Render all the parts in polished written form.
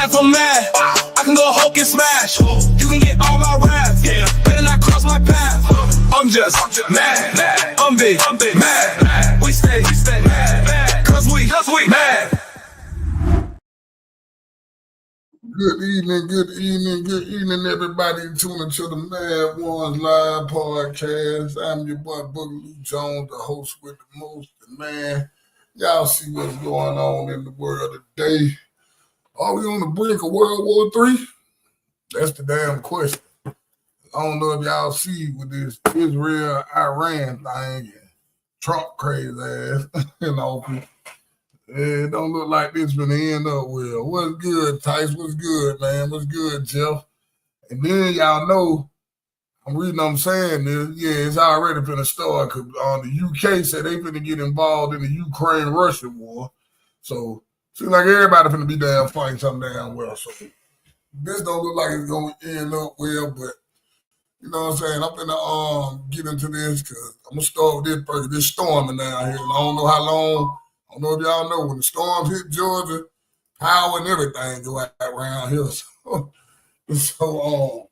if I'm mad, I can go Hulk and smash. You can get all my raps, better not cross my path. I'm just mad, I'm big, mad. We stay mad, cause we mad. Good evening, everybody tuning to the Mad Ones Live Podcast. I'm your boy Boogaloo Jones, the host with the most, man. Y'all see what's going on in the world today. Are we on the brink of World War III? That's the damn question. I don't know if y'all see with this Israel-Iran thing, Trump crazy ass, It don't look like this gonna end up well. What's good, Tice? What's good, man? What's good, Jeff? And then y'all know, I'm saying this, it's already finna start because the UK said they finna get involved in the Ukraine-Russia war. So, seems like everybody finna be damn fighting something damn well. So, this don't look like it's gonna end up well, but you know what I'm saying? I'm finna get into this because I'm gonna start with this first. This storming down here. I don't know how long. I don't know if y'all know when the storms hit Georgia, power and everything go out around here. So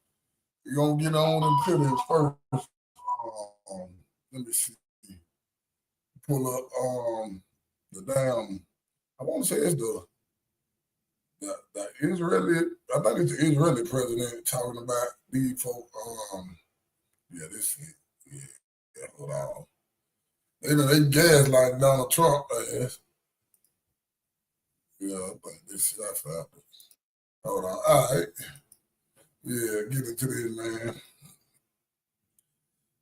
we're going to get on into this first. Let me see. Pull up the damn, I want to say it's the Israeli, I think it's the Israeli president talking about these folk. This is, hold on. They gaslighting Donald Trump, ass. But this is our fault. Hold on. All right. Get into this, man.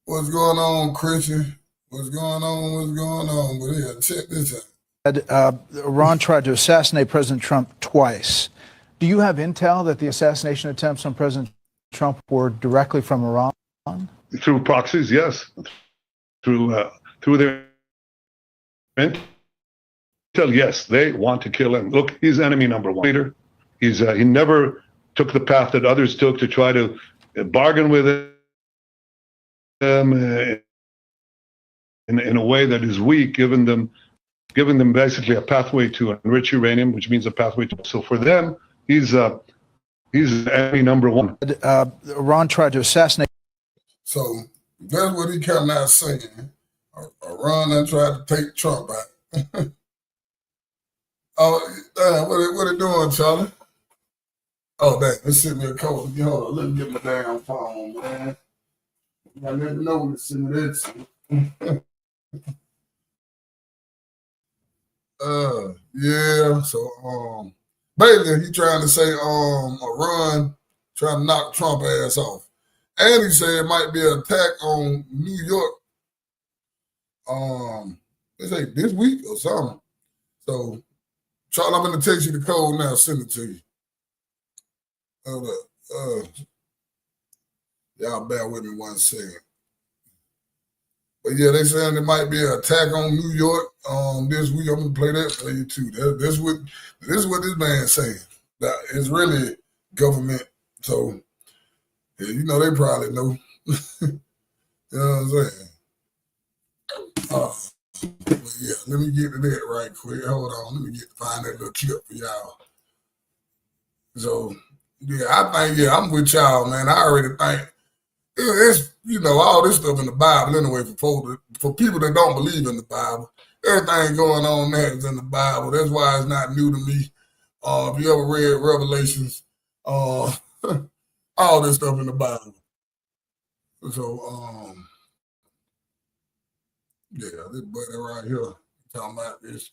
What's going on, Christian? What's going on? But check this out. Iran tried to assassinate President Trump twice. Do you have intel that the assassination attempts on President Trump were directly from Iran? Through proxies, yes. Through their intel, yes, they want to kill him. Look, he's enemy number one. Leader. He never took the path that others took to try to bargain with him in a way that is weak, giving them basically a pathway to enrich uranium, which means a pathway to. So for them, he's enemy number one. Iran tried to assassinate. So that's what he come out saying. Iran done tried to take Trump out. What are doing, Charlie? Oh, dang, let's send me a code. Hold on, let me get my damn phone, man. I never know when to send me that. So, basically, he trying to say, Iran trying to knock Trump ass off. And he said it might be an attack on New York. They say this week or something. So, Charlie, I'm going to text you the code now. Send it to you. Hold up. Y'all bear with me 1 second. But yeah, they saying there might be an attack on New York this week. I'm going to play that for you too. This is what this man's saying. That it's really government. So, yeah, you know, they probably know. You know what I'm saying? Yeah, let me get to that right quick. Hold on. Let me find that little clip for y'all. So, yeah, I think, I'm with y'all, man. I already think it's, all this stuff in the Bible anyway for people that don't believe in the Bible. Everything going on there is in the Bible. That's why it's not new to me. If you ever read Revelations, all this stuff in the Bible. So, this buddy right here talking about this.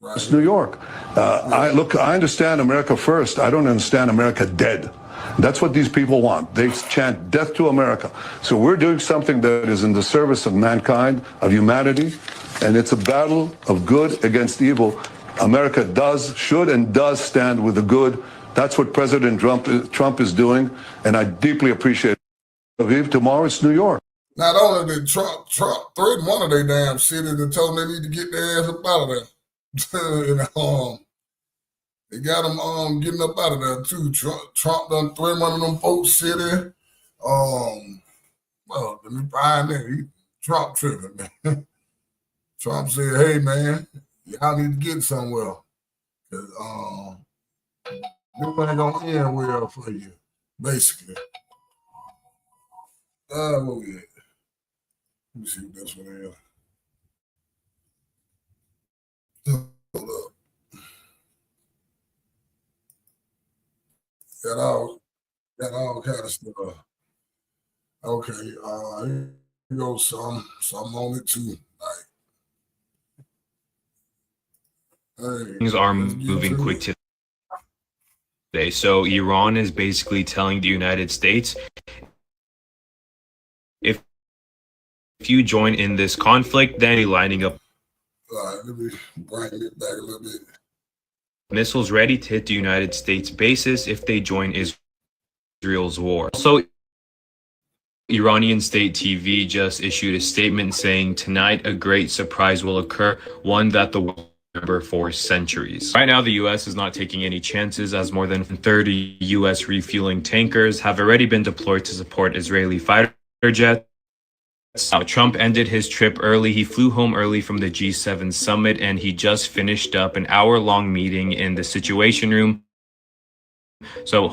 Right it's here. New York. I understand America first. I don't understand America dead. That's what these people want. They chant death to America. So we're doing something that is in the service of mankind, of humanity, and it's a battle of good against evil. America should and does stand with the good. That's what President Trump is doing, and I deeply appreciate it. Tomorrow it's New York. Not only did Trump threaten one of their damn cities and told them they need to get their ass up out of there. They got them getting up out of there too. Trump done threatened one of them folks city. Well, let me find that. Trump tripping, man. Trump said, hey, man, y'all need to get somewhere. Cause, This ain't gonna end well for you, basically. What we at? Let me see what this one is. Hold up. Got all kind of stuff. Okay, here goes some on it too. Hey, Things are let's get moving to quick it. today. So Iran is basically telling the United States, if you join in this conflict, then you're lining up All right, let me bring it back a little bit. missiles ready to hit the United States bases if they join Israel's war. Also, Iranian state TV just issued a statement saying tonight a great surprise will occur, one that the world will remember for centuries. Right now, the U.S. is not taking any chances as more than 30 U.S. refueling tankers have already been deployed to support Israeli fighter jets. Now, Trump ended his trip early. He flew home early from the G7 summit, and he just finished up an hour-long meeting in the Situation Room. So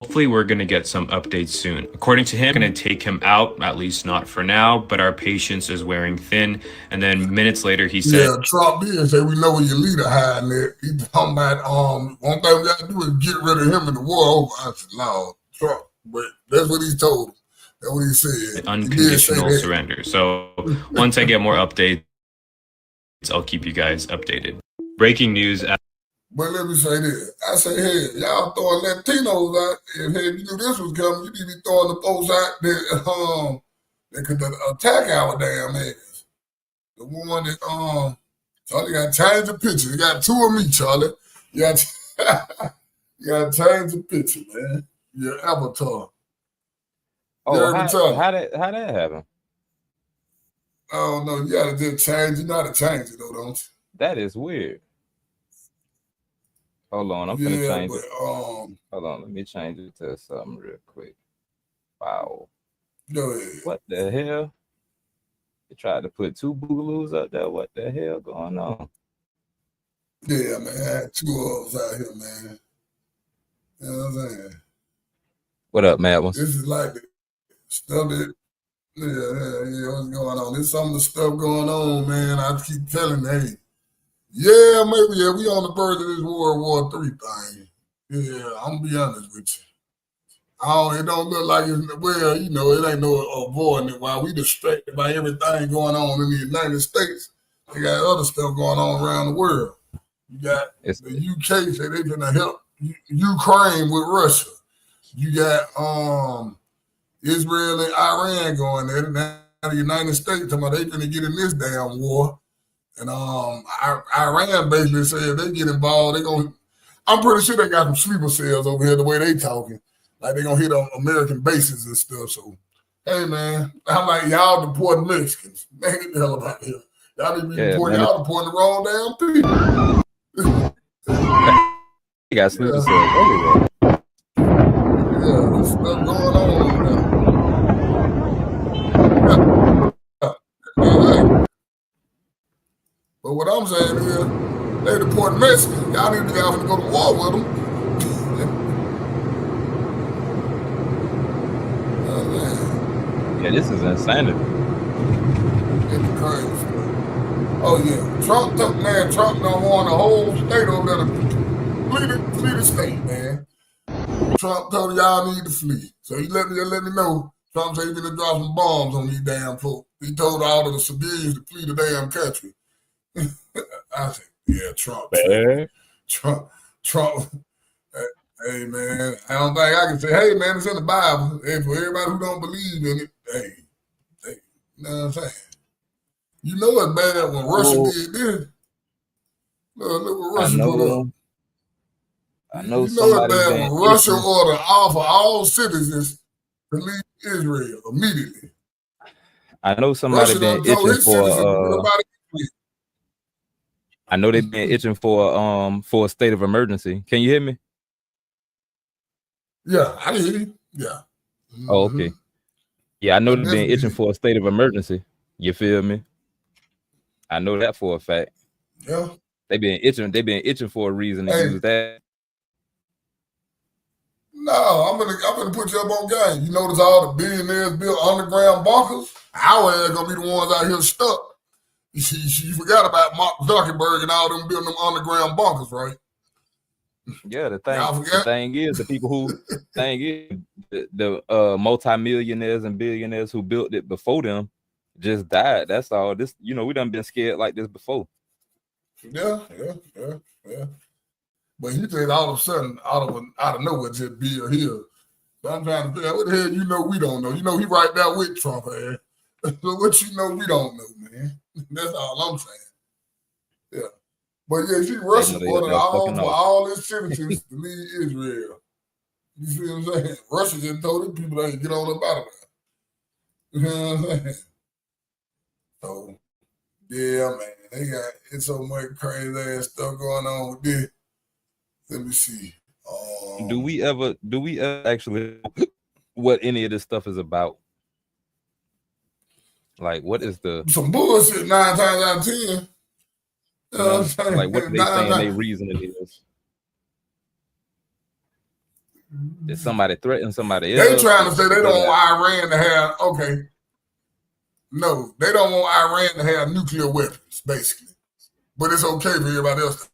hopefully we're going to get some updates soon. According to him, we're going to take him out, at least not for now, but our patience is wearing thin. And then minutes later, he said, Yeah, Trump did say we know where your leader hiding there. He talking about one thing we got to do is get rid of him in the war over. I said, no, Trump, but that's what he told him. That's what he said. unconditional He did say surrender. So once I get more updates, I'll keep you guys updated. Breaking news. But let me say this. I say, hey, y'all throwing Latinos out. If you knew this was coming, you need to be throwing the folks out that could attack our damn ass. The one that Charlie got to change the picture. You got two of me, Charlie. You got to change the picture, man. Your avatar. Oh, how that happen? I don't know. You got to just change. You know how to change it, though, don't you? That is weird. Hold on, I'm gonna change it. Hold on, let me change it to something real quick. Wow. Go ahead. What the hell? They tried to put two boogaloos up there. What the hell going on? Yeah, man. I had two of us out here, man. You know what I'm saying? What up, Matt? This is like the stuff that, yeah, what's going on? There's some of the stuff going on, man. I keep telling, hey, yeah, maybe, yeah, we on the verge of this World War III thing. Yeah, I'm gonna be honest with you. It don't look like it's, well, you know, it ain't no avoiding it. While we distracted by everything going on in the United States, they got other stuff going on around the world. You got the UK say they gonna help Ukraine with Russia. You got Israel and Iran going there. Now the United States talking about they gonna get in this damn war. And Iran basically said if they get involved, I'm pretty sure they got some sleeper cells over here the way they talking. Like they gonna hit on American bases and stuff. So, hey man, I'm like, y'all deporting Mexicans. Man, get the hell out of here. Y'all need to be deporting, y'all deporting the wrong damn people. You got sleeper cells everywhere. Yeah, there's stuff going on over there. But what I'm saying is, they deport Mexicans. Y'all need to be out to go to war with them. Yeah, this is insanity. It's crazy. Oh yeah, Trump don't want the whole state over there to flee the state, man. Trump told y'all need to flee. So he let me know. Trump said he's gonna drop some bombs on these damn folks. He told all of the civilians to flee the damn country. I said, yeah, Trump. Hey, man, I don't think I can say, hey, man, it's in the Bible. Hey, for everybody who don't believe in it, hey, you know what I'm saying? You know it's bad when Russia did this. Look what Russia put up. I know you know it's bad when Russia ordered for all citizens to leave Israel immediately. I know somebody been itching for I know they've been itching for a state of emergency. Can you hear me? Yeah, I hear you. Yeah. Mm-hmm. Oh, okay. Yeah, I know they've been itching for a state of emergency. You feel me? I know that for a fact. Yeah. They've been itching for a reason to Hey. use that. No, I'm gonna put you up on game. You notice all the billionaires built underground bunkers? Our ass gonna be the ones out here stuck. You forgot about Mark Zuckerberg and all them building them underground bunkers, right? Yeah, the thing is the people who the multimillionaires and billionaires who built it before them just died. That's all. This, we done been scared like this before. Yeah. But he said all of a sudden, out of nowhere, just Bill here. So I'm trying to figure out what the hell we don't know. He right there with Trump, man. So what we don't know, man. That's all I'm saying. Yeah. But yeah, see, Russia ordered all its citizens to leave Israel. You see what I'm saying? Russia just told them people they get on up out of there. You know what I'm saying? So, yeah, man, it's so much crazy ass stuff going on with this. Let me see. Do we ever actually know what any of this stuff is about? Like, what is some bullshit 9 times out of 10? You know what I'm saying? Like, what are they saying they reasoning is? Did somebody threaten somebody else? They trying to say they don't want Iran to have, okay. No, they don't want Iran to have nuclear weapons, basically. But it's okay for everybody else.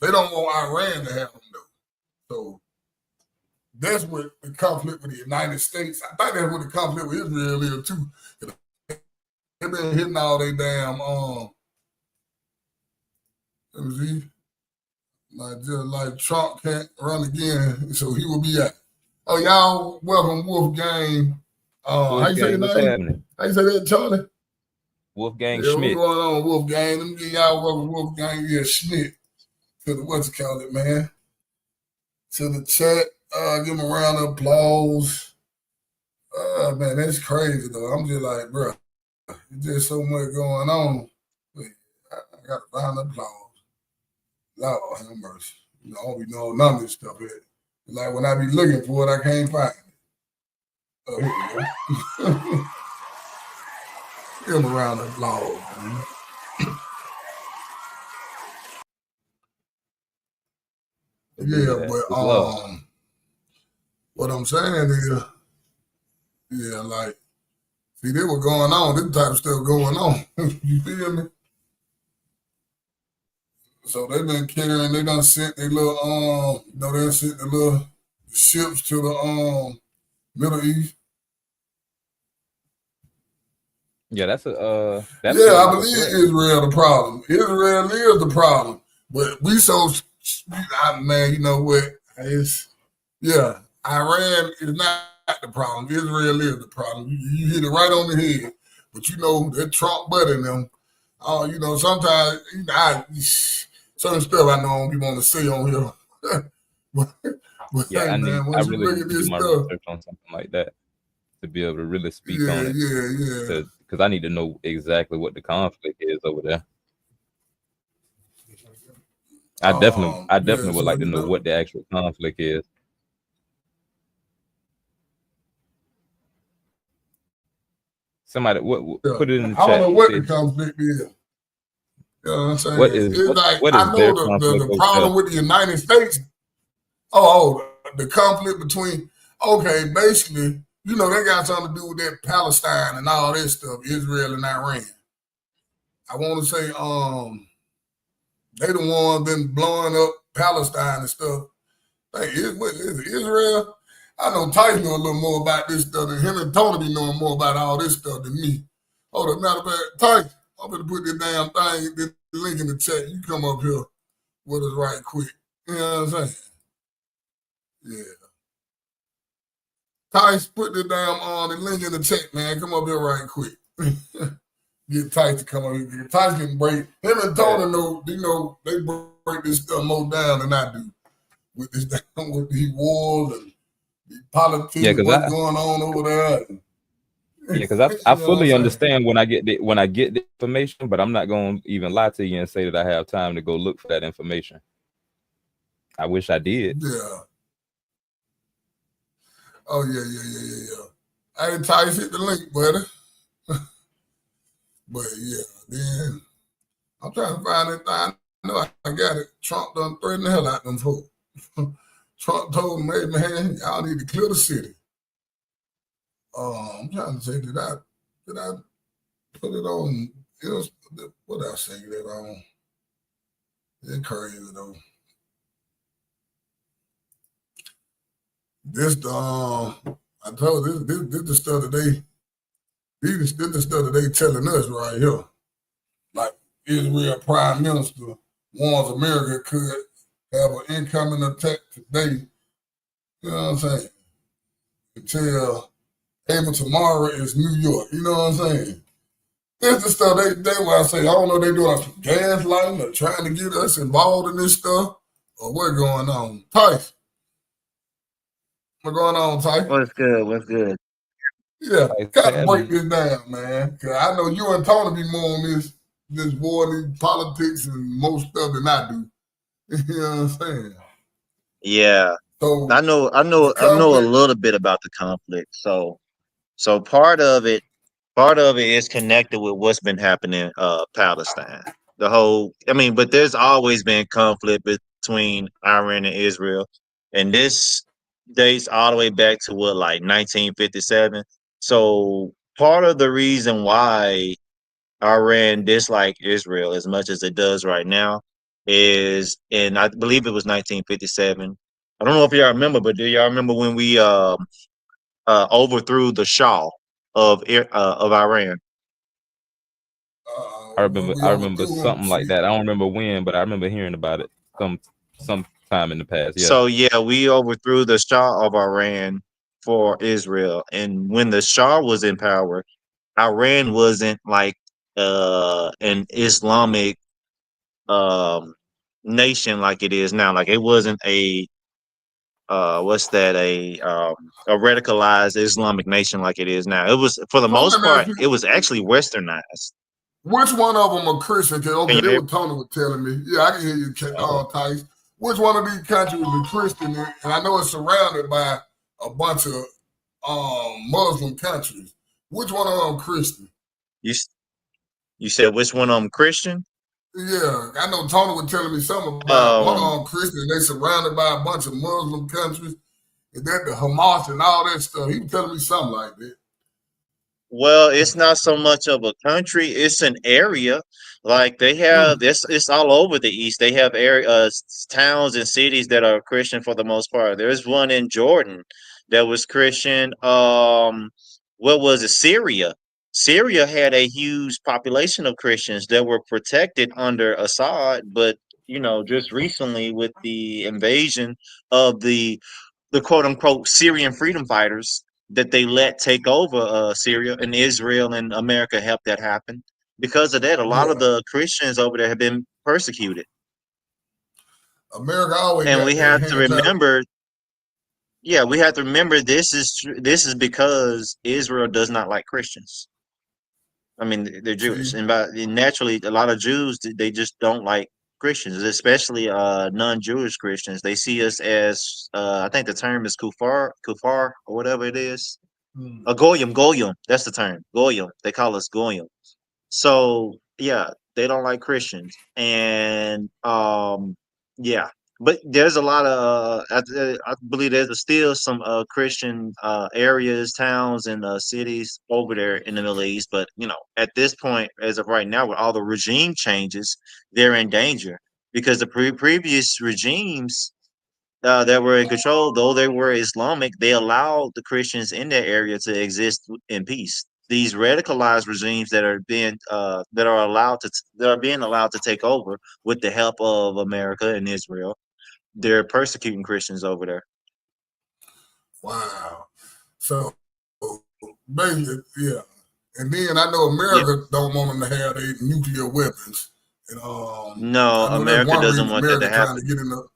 They don't want Iran to have them, though. So that's what the conflict with the United States, I think that's what the conflict with Israel is, too. They've been hitting all they damn, let me see. Just like Trump can't run again, so he will be out. Oh, y'all, welcome Wolfgang. How you say your name? How you say that, Charlie? Wolfgang Schmidt. What's going on, Wolfgang? Let me give y'all welcome Wolfgang Schmidt to the what's it called it, man. To the chat. Give him a round of applause. Man, that's crazy though. I'm just like, bro, there's just so much going on. I got a round of applause. Lord have mercy. I don't be knowing none of this stuff here. Like when I be looking for it, I can't find it. Oh, here we go. Give him a round of applause, man. Yeah, but what I'm saying is, yeah, like, see, they were going on, this type of stuff going on. You feel me? So they've been carrying, they done sent their little, they sent the little ships to the Middle East. Yeah, I believe Israel the problem. Israel is the problem. But we man, you know what? Iran is not the problem. Israel is the problem. You hit it right on the head. But that Trump buddy and them, sometimes certain stuff I know people want to say on here. but yeah, hey, I really need to do my research on something like that to be able to really speak on it. Yeah. Because I need to know exactly what the conflict is over there. I definitely would like to know what the actual conflict is. Somebody put it in the chat. I don't know what the conflict is. You know what I'm saying? I know the problem with the United States. The conflict between, basically, they got something to do with that Palestine and all this stuff, Israel and Iran. I want to say, they the ones been blowing up Palestine and stuff. Hey, is it Israel? I know Tyson know a little more about this stuff than him, and Tony be knowing more about all this stuff than me. Hold up, matter of fact, Tyson, I'm going to put this damn thing, this link in the chat. You come up here with us right quick. You know what I'm saying? Yeah. Tyson, put the damn the link in the chat, man. Come up here right quick. Get Tyson to come up here. Tyson can break. Him and Tony know, they break this stuff more down than I do. With this with these wars and the politics, what's going on over there. Yeah, because I fully understand when I get the information, but I'm not going to even lie to you and say that I have time to go look for that information. I wish I did. Yeah. Oh, yeah. Hey, Tyson, hit the link, buddy. But, yeah, then I'm trying to find that thing. I got it. Trump done threatened the hell out them folks. Trump told them, hey, man, y'all need to clear the city. I'm trying to say, did I put it on? It was, what did I say that on? It's crazy, though. This, I told this the stuff that this the stuff that they telling us right here. Like Israel Prime Minister warns America could have an incoming attack today. You know what I'm saying? Until able tomorrow is New York. You know what I'm saying? This the stuff they want to say. I don't know if they doing some gaslighting or trying to get us involved in this stuff or what going on. Tyson, what going on, Tyson? What's good? What's good? Yeah, Like kind of break sadly, this down, man. Cause I know you and Tony be more on this war, these politics, and most stuff than I do. You know what I'm saying? Yeah, So I know, I the know, I know a conflict. little bit about the conflict. So part of it is connected with what's been happening Palestine. The whole, I mean, but there's always been conflict between Iran and Israel, and this dates all the way back to what, like 1957. So part of the reason why Iran disliked Israel as much as it does right now is, and I believe it was 1957. I don't know if y'all remember, but do y'all remember when we overthrew the Shah of Iran? When we I remember overthrew him, something like see, that. I don't remember when, but I remember hearing about it some time in the past. Yeah. So yeah, we overthrew the Shah of Iran for Israel, and when the Shah was in power, Iran wasn't like an Islamic um nation like it is now. Like it wasn't what's that, a radicalized Islamic nation like it is now. It was, for the so let most me ask part, you, it was actually westernized. which one of them are Christian? Can Okay, you they hear? were Tony was telling me. Yeah, I can hear you, Oh, Tice. Which one of these countries is Christian? And I know it's surrounded by a bunch of Muslim countries. Which one of them Christian? You s- you said which one of them Christian? Yeah, I know Tony was telling me something about one of Um, them Christian. They surrounded by a bunch of Muslim countries. And that the Hamas and all that stuff. He was telling me something like that. Well, it's not so much of a country, it's an area. Like they have Mm. this, it's all over the East. They have towns and cities that are Christian for the most part. There's one in Jordan that was Christian. What was it? Syria. Syria had a huge population of Christians that were protected under Assad, but just recently with the invasion of the quote unquote Syrian freedom fighters that they let take over Syria, and Israel and America helped that happen. Because of that, a lot of Yeah, the Christians over there have been persecuted. America always And got we their have to hands out. remember, yeah, we have to remember this is because Israel does not like Christians. I mean, they're Jewish, See, and naturally, a lot of Jews, they just don't like Christians, especially non-Jewish Christians. They see us as I think the term is kufar or whatever it is. mm, A goyim, goyim. That's the term. Goyim. They call us goyim. So yeah, they don't like Christians, and yeah. But there's a lot of I believe there's still some Christian areas, towns, and cities over there in the Middle East. But at this point, as of right now, with all the regime changes, they're in danger because the previous regimes that were in control, though they were Islamic, they allowed the Christians in that area to exist in peace. These radicalized regimes that are being allowed to take over with the help of America and Israel, they're persecuting Christians over there. wow. So basically, yeah. And then I know Yeah, America don't want them to have their nuclear weapons. And no, I know that's America one doesn't reason want that to America trying to happen. get in the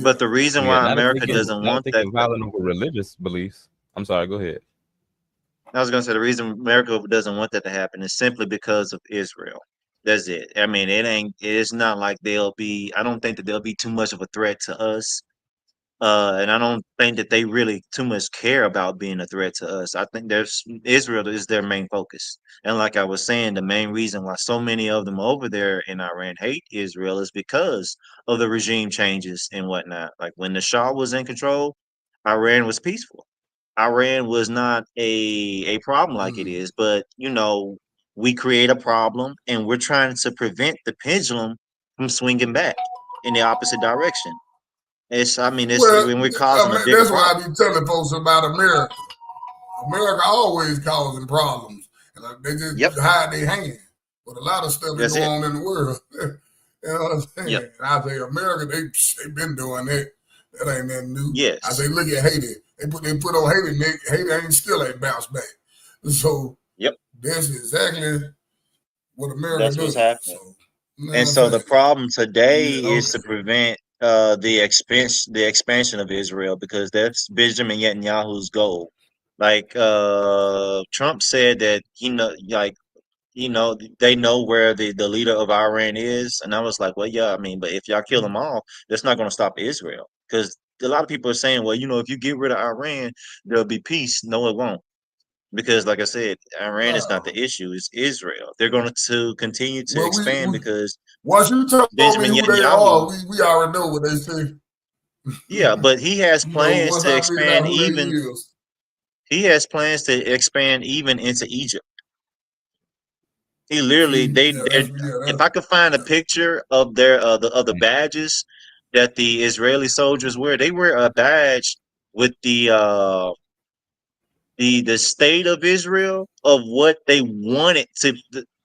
But yeah. the reason yeah. why America doesn't Not if want they that, get violent over religious beliefs. I'm sorry. Go ahead. I was going to say, the reason America doesn't want that to happen is simply because of Israel. That's it. I mean, it's not like they'll be, I don't think that they'll be too much of a threat to us. And I don't think that they really too much care about being a threat to us. I think there's Israel is their main focus. And like I was saying, the main reason why so many of them over there in Iran hate Israel is because of the regime changes and whatnot. Like when the Shah was in control, Iran was peaceful. Iran was not a problem like it Mm. is, but we create a problem and we're trying to prevent the pendulum from swinging back in the opposite direction. It's Well, when we're causing a bigger that's why I problem. be telling folks about America. America always causing problems, and they Yep. just hide their hand. But a lot of stuff that That's go it. on in the world, you know what I'm saying? Yep. And I say America, they been doing that. That ain't nothing new. I say Yes. look at Haiti. They put on Haiti. Haiti ain't still ain't bounced back. So Yep. that's exactly what America That's what's does. happening. So you know what And I'm so the saying? problem today Yeah. is to Okay. prevent the expansion of Israel because that's Benjamin Netanyahu's goal. Like Trump said that they know where the leader of Iran is, and I was like, well, yeah, I mean, but if y'all kill them all, that's not going to stop Israel because a lot of people are saying, well, if you get rid of Iran, there'll be peace. No, it won't. Because, like I said, Iran is not No. the issue; it's Israel. They're going to continue to Well, expand because once you told me Benjamin who they are, Netanyahu, we already know what they say. yeah, but he has You know, plans once to I figured out expand who they even. is. He has plans to expand even into Egypt. He literally, See, yeah, they. If I could find a yeah. picture of their the badges that the Israeli soldiers wear, they wear a badge with the state of Israel of what they wanted to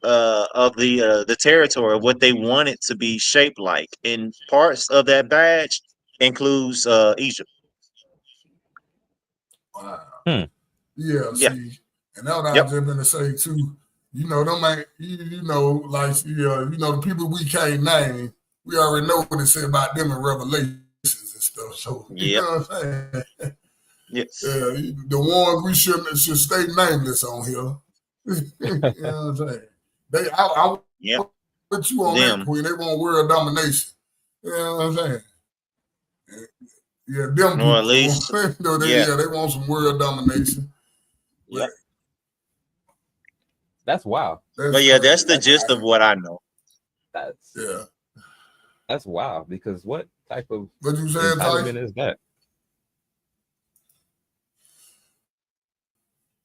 of the territory of what they want it to be shaped like, and parts of that badge includes Egypt. Wow. Hmm. Yeah, Yeah. see, and that's what I Yep. was just gonna say too. Them ain't like the people we can't name. We already know what it said about them in Revelations and stuff. So you Yep. know what I'm saying? Yes. The ones we should stay nameless on here. You know what I'm saying? I Yep. put you on that, Them. Queen. They want world domination. You know what I'm saying? Yeah, them Or at people. They least. want, Yeah. they want some world domination. But Yep. That's wild. that's But yeah, that's crazy, the That's gist of man. what I know. that's Yeah. that's wild because what type of What you saying, Ty? entitlement is that?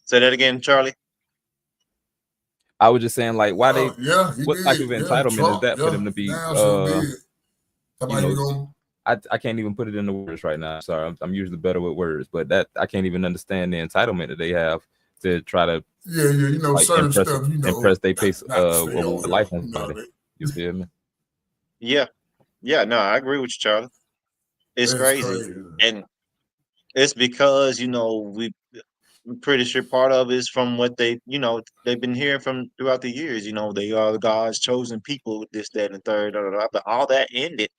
Say that again, Charlie. I was just saying, like, why they? Yeah, he What type did. of Yeah, entitlement is Trump. that for Yeah, them to be? damn sure did. You Somebody know, you gonna? I can't even put it into words right now. Sorry, I'm usually better with words, but that I can't even understand the entitlement that they have to try to Yeah, like certain stuff. impress their pace Not to say with on life here. on somebody. You feel me? Yeah. Yeah. No, I agree with you, Charlie. It's That's crazy, crazy. and it's because I'm pretty sure part of it is from what they've been hearing from throughout the years. They are God's chosen people, this, that, and the third, da, da, da. But all that ended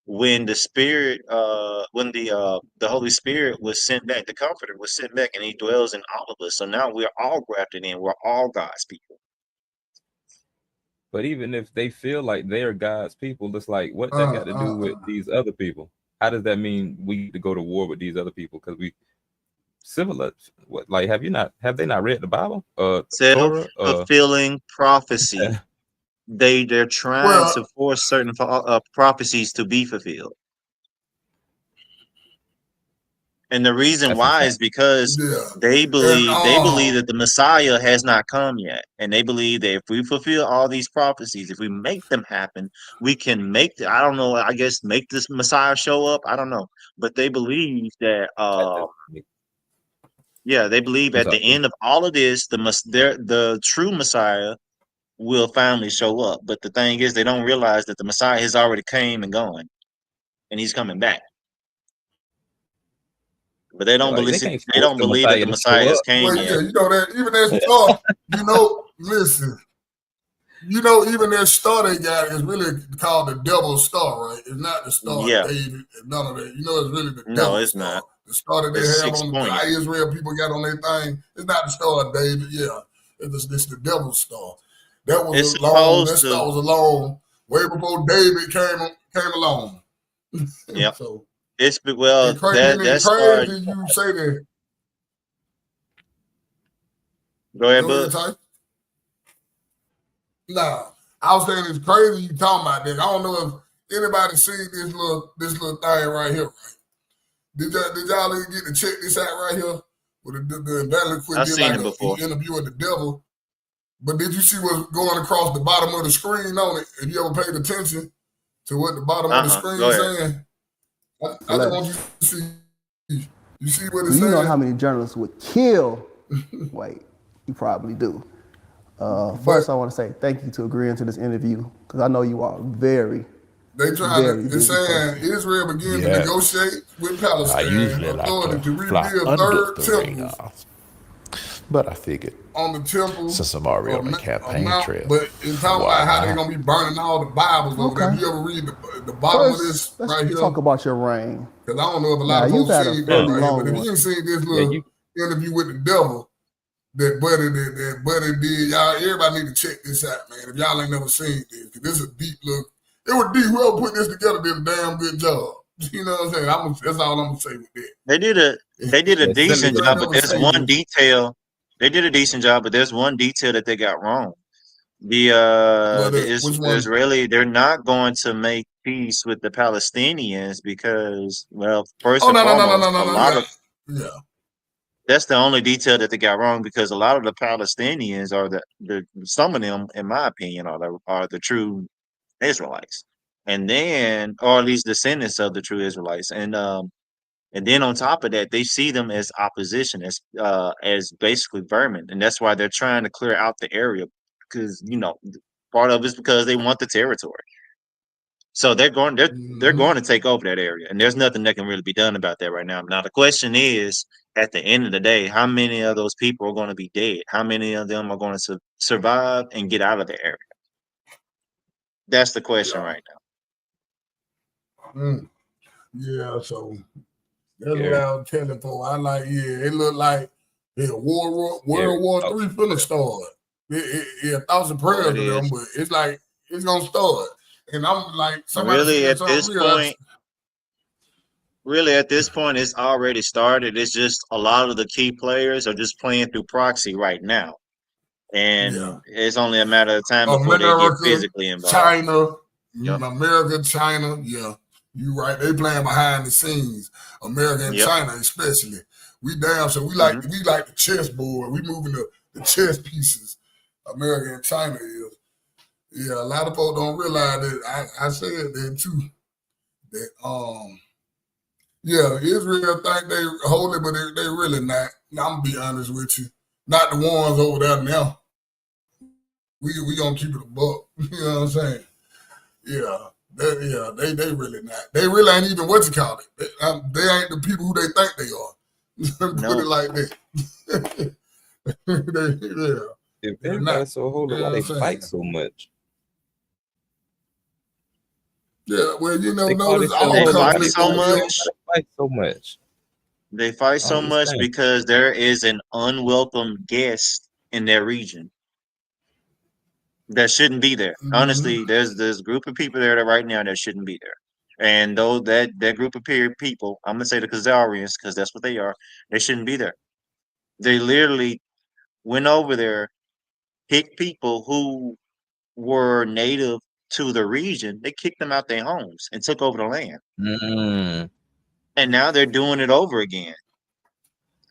when when the Holy Spirit was sent back, the Comforter was sent back, and He dwells in all of us. So now we're all grafted in. We're all God's people. But even if they feel like they're God's people, it's like what that Uh, got to do uh, with uh. these other people? How does that mean we need to go to war with these other people? Because we civilized. What, like, have they not read the Bible? Torah? Self-fulfilling prophecy. They're trying Well, to force certain prophecies to be fulfilled. And the reason That's why insane. is because yeah, and they believe that the Messiah has not come yet. And they believe that if we fulfill all these prophecies, if we make them happen, we can I don't know, I guess make this Messiah show up. I don't know. But they believe that That doesn't make- yeah, they believe I'm at the sorry. end of all of this, the true Messiah will finally show up. But the thing is they don't realize that the Messiah has already came and gone and he's coming back. But they Yeah, don't like believe they can't they force don't the believe that Messiah the to show Messiah has up. came well, yet. yeah, that even that star. Listen. Even that star they got is really called the Devil's Star, right? It's not the Star of Yeah. David and none of that. It's really the No, Devil's it's Star. not. The star that they It's have six on the pointed. Israel people got on their thing. It's not the Star of David. Yeah, it's the Devil's Star. That was It's alone. That supposed to. star was alone way before David came along. Yep. So. well And crazy, that and it's started. crazy you say that. Go ahead, Go ahead, Bud. Ty. Nah, I was saying it's crazy you talking about that. I don't know if anybody seen this little thing right here, right? Did y'all even get to check this out right here? With the Vanderquid I've did seen like it before. he interviewing the devil. But did you see what's going across the bottom of the screen on it? If you ever paid attention to what the bottom of the Go screen ahead. saying, I just Bless. want you to see. You see what Do it's you know saying? how many journalists would kill? Wait, you probably do. First, I want to say thank you to agreeing to this interview because I know you are very, They trying very to, it's busy saying person. Israel begin to Yes. negotiate with I Palestine usually like authority to to fly rebuild under third the temples radar, but I figured on the temple since I'm already on the of campaign Mount, trail, but it's talking why about how they're not? going to be burning all the Bibles over there. Okay. If you ever read the bottom of First, this let's right here, talk about your reign. because I don't know if a lot Now, of you've folks had a seen this fairly right here, but long if one. you ain't seen this Yeah, little interview with the devil that Buddy did, y'all, everybody need to check this out, man. If y'all ain't never seen this, because this is a deep look. It was deep. Whoever put this together did a damn good job. You know what I'm saying? That's all I'm gonna say with that. They did a yeah, send me If decent you the ain't job, but never there's seen one this, detail. They did a decent job, but there's one detail that they got wrong. which The one? Israeli, they're not going to make peace with the Palestinians because, well, first Oh and no foremost, no a no lot yeah of yeah. that's the only detail that they got wrong because a lot of the Palestinians are some of them, in my opinion, are the true Israelites, and then, or at least descendants of the true Israelites, and then on top of that, they see them as opposition, as basically vermin, and that's why they're trying to clear out the area because part of it's because they want the territory. So they're Mm-hmm. going to take over that area, and there's nothing that can really be done about that right now. Now the question is, at the end of the day, how many of those people are going to be dead? How many of them are going to survive and get out of the area? That's the question Yeah. right Mm. Yeah, so that's what scary. I was telling for. I like, yeah, it looked like World Scary War thought. Three finna start. Thoughts and now. Oh, prayers it to them, is. but it's like it's gonna start. And I'm like, somebody Really, said at something this real. point, it's already started. It's just a lot of the key players are just playing through proxy right now, Yeah. and it's only a matter of time before they get America, physically involved. China, Yep. America, China. Yeah, you right. They playing behind the scenes. America and Yep. China, especially. We down, so Hmm. we like the chessboard. We moving the chess pieces. America and China is. Yeah, a lot of folks don't realize that. I said that too. That yeah, Israel think they holy, but they really not. I'm gonna be honest with you. Not the ones over there now. We gonna keep it a buck. You know what I'm saying? Yeah, they really not. They really ain't even what you call it. They ain't the people who they think they are. Put it No. like that. Yeah, If they're not. everybody's so holy, You know why what they I'm fight saying? so much? Yeah, well, you never They call notice themselves all They holy. Why fight they conflict so fight? gonna Why end. they much. gotta fight so much? They fight I don't so much understand. because there is an unwelcome guest in their region that shouldn't be there. Mm-hmm. Honestly, there's a group of people there that right now that shouldn't be there. And though that group of people, I'm gonna say the Khazarians because that's what they are. They shouldn't be there. They literally went over there, picked people who were native to the region. They kicked them out their homes and took over the land. Mm, And now they're doing it over again.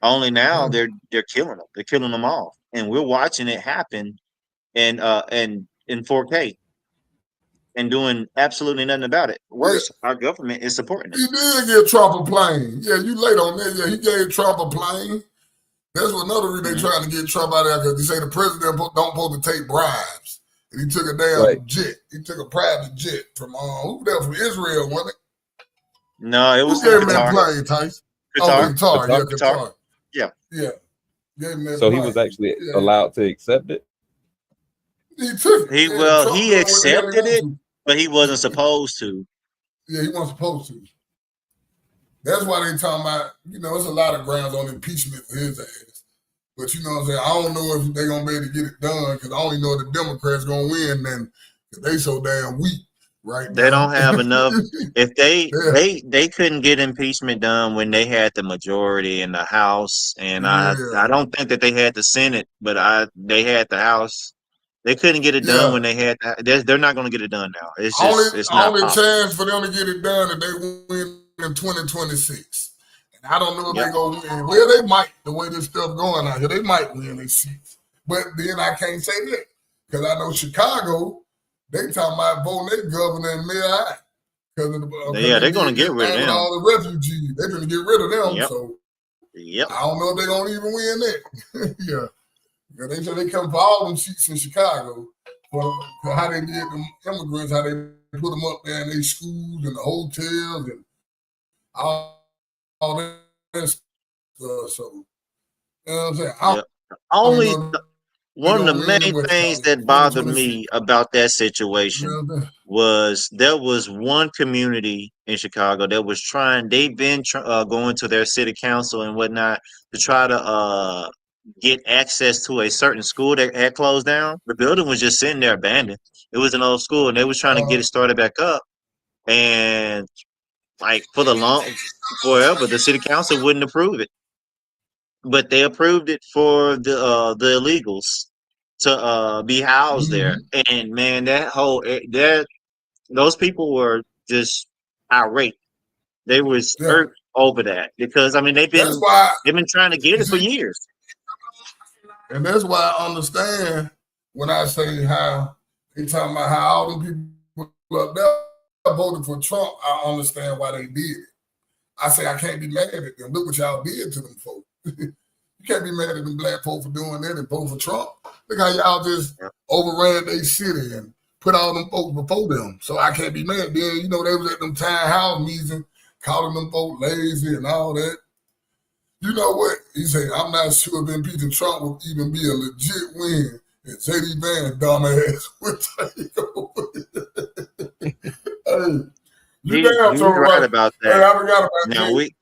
Only now Mm. they're killing them. They're killing them off, and we're watching it happen in 4K and doing absolutely nothing about it. Yeah, Worse, our government is supporting it. he did give Trump a plane. Yeah, you late on that. Yeah, he gave Trump a plane. That's another reason they Hmm. trying to get Trump out of there because they say the president don't supposed to take bribes. And he took a right. damn jet. He took a private jet from who there from Israel, wasn't it? No, it Who was from gave him that Qatar. plane, Tyson? Oh, Qatar, Qatar. Yeah, Qatar. Qatar. Yeah. Yeah, gave him that So he was plane. actually Yeah, allowed to accept it. he took it. He Yeah, well, Trump he doing what the hell he accepted want it, to. but he wasn't supposed to. Yeah, he wasn't supposed to. That's why they talking about, there's a lot of grounds on impeachment for his ass. But you know what I'm saying? I don't know if they're going to be able to get it done because I only know the Democrats going to win then because they so damn weak. right They now. don't have enough. If Yeah, they couldn't get impeachment done when they had the majority in the House, and I yeah, don't think that they had the Senate, but they had the House. They couldn't get it done yeah. when they had. They're not going to get it done now. Only It's not only possible. chance for them to get it done if they win in 2026. And I don't know if Yep. they gonna win. Well, they might, the way this stuff going out here, they might win their seats. But then I can't say that. Because I know Chicago, they talking about voting their governor and mayor out. Because Yeah, they they're going to did get this rid of thing with them. all the refugees. They're gonna get rid of them. Yep. So Yep. I don't know if they're gonna even win that. Yeah. Yeah, they said they come for all them seats in Chicago. For how they did them immigrants, how they put them up there in their schools and the hotels and all that stuff. So, you know what I'm saying? I Yep. don't even Only know if they're one of going the to win in main West things College that bothered 2026. me about that You situation know what I'm saying? was there was one community in Chicago that was trying. They've been going to their city council and whatnot to try to get access to a certain school that had closed down. The building was just sitting there abandoned. It was an old school, and they was trying to get it started back up. And like for the long forever, the city council wouldn't approve it, but they approved it for the illegals to be housed there. Mm-hmm. And man, that those people were just irate. They was Yeah. hurt over that because I mean That's why, they've been trying to get you it for see, years. and that's why I understand when I say how they talking about how all them people up there voted for Trump. I understand why they did it. I say I can't be mad at them. Look what y'all did to them folks. You can't be mad at them black folks for doing that and vote for Trump. Look how y'all just overran their city and put all them folks before them. So I can't be mad. Then, you know, they was at them townhouse meetings calling them folks lazy and all that. You know what? He said, I'm not sure if impeaching Trump would even be a legit win. And J.D. Vance, dumbass, would take over. Hey, you damn He's so right right. about Hey, that. I forgot about Now J.D. we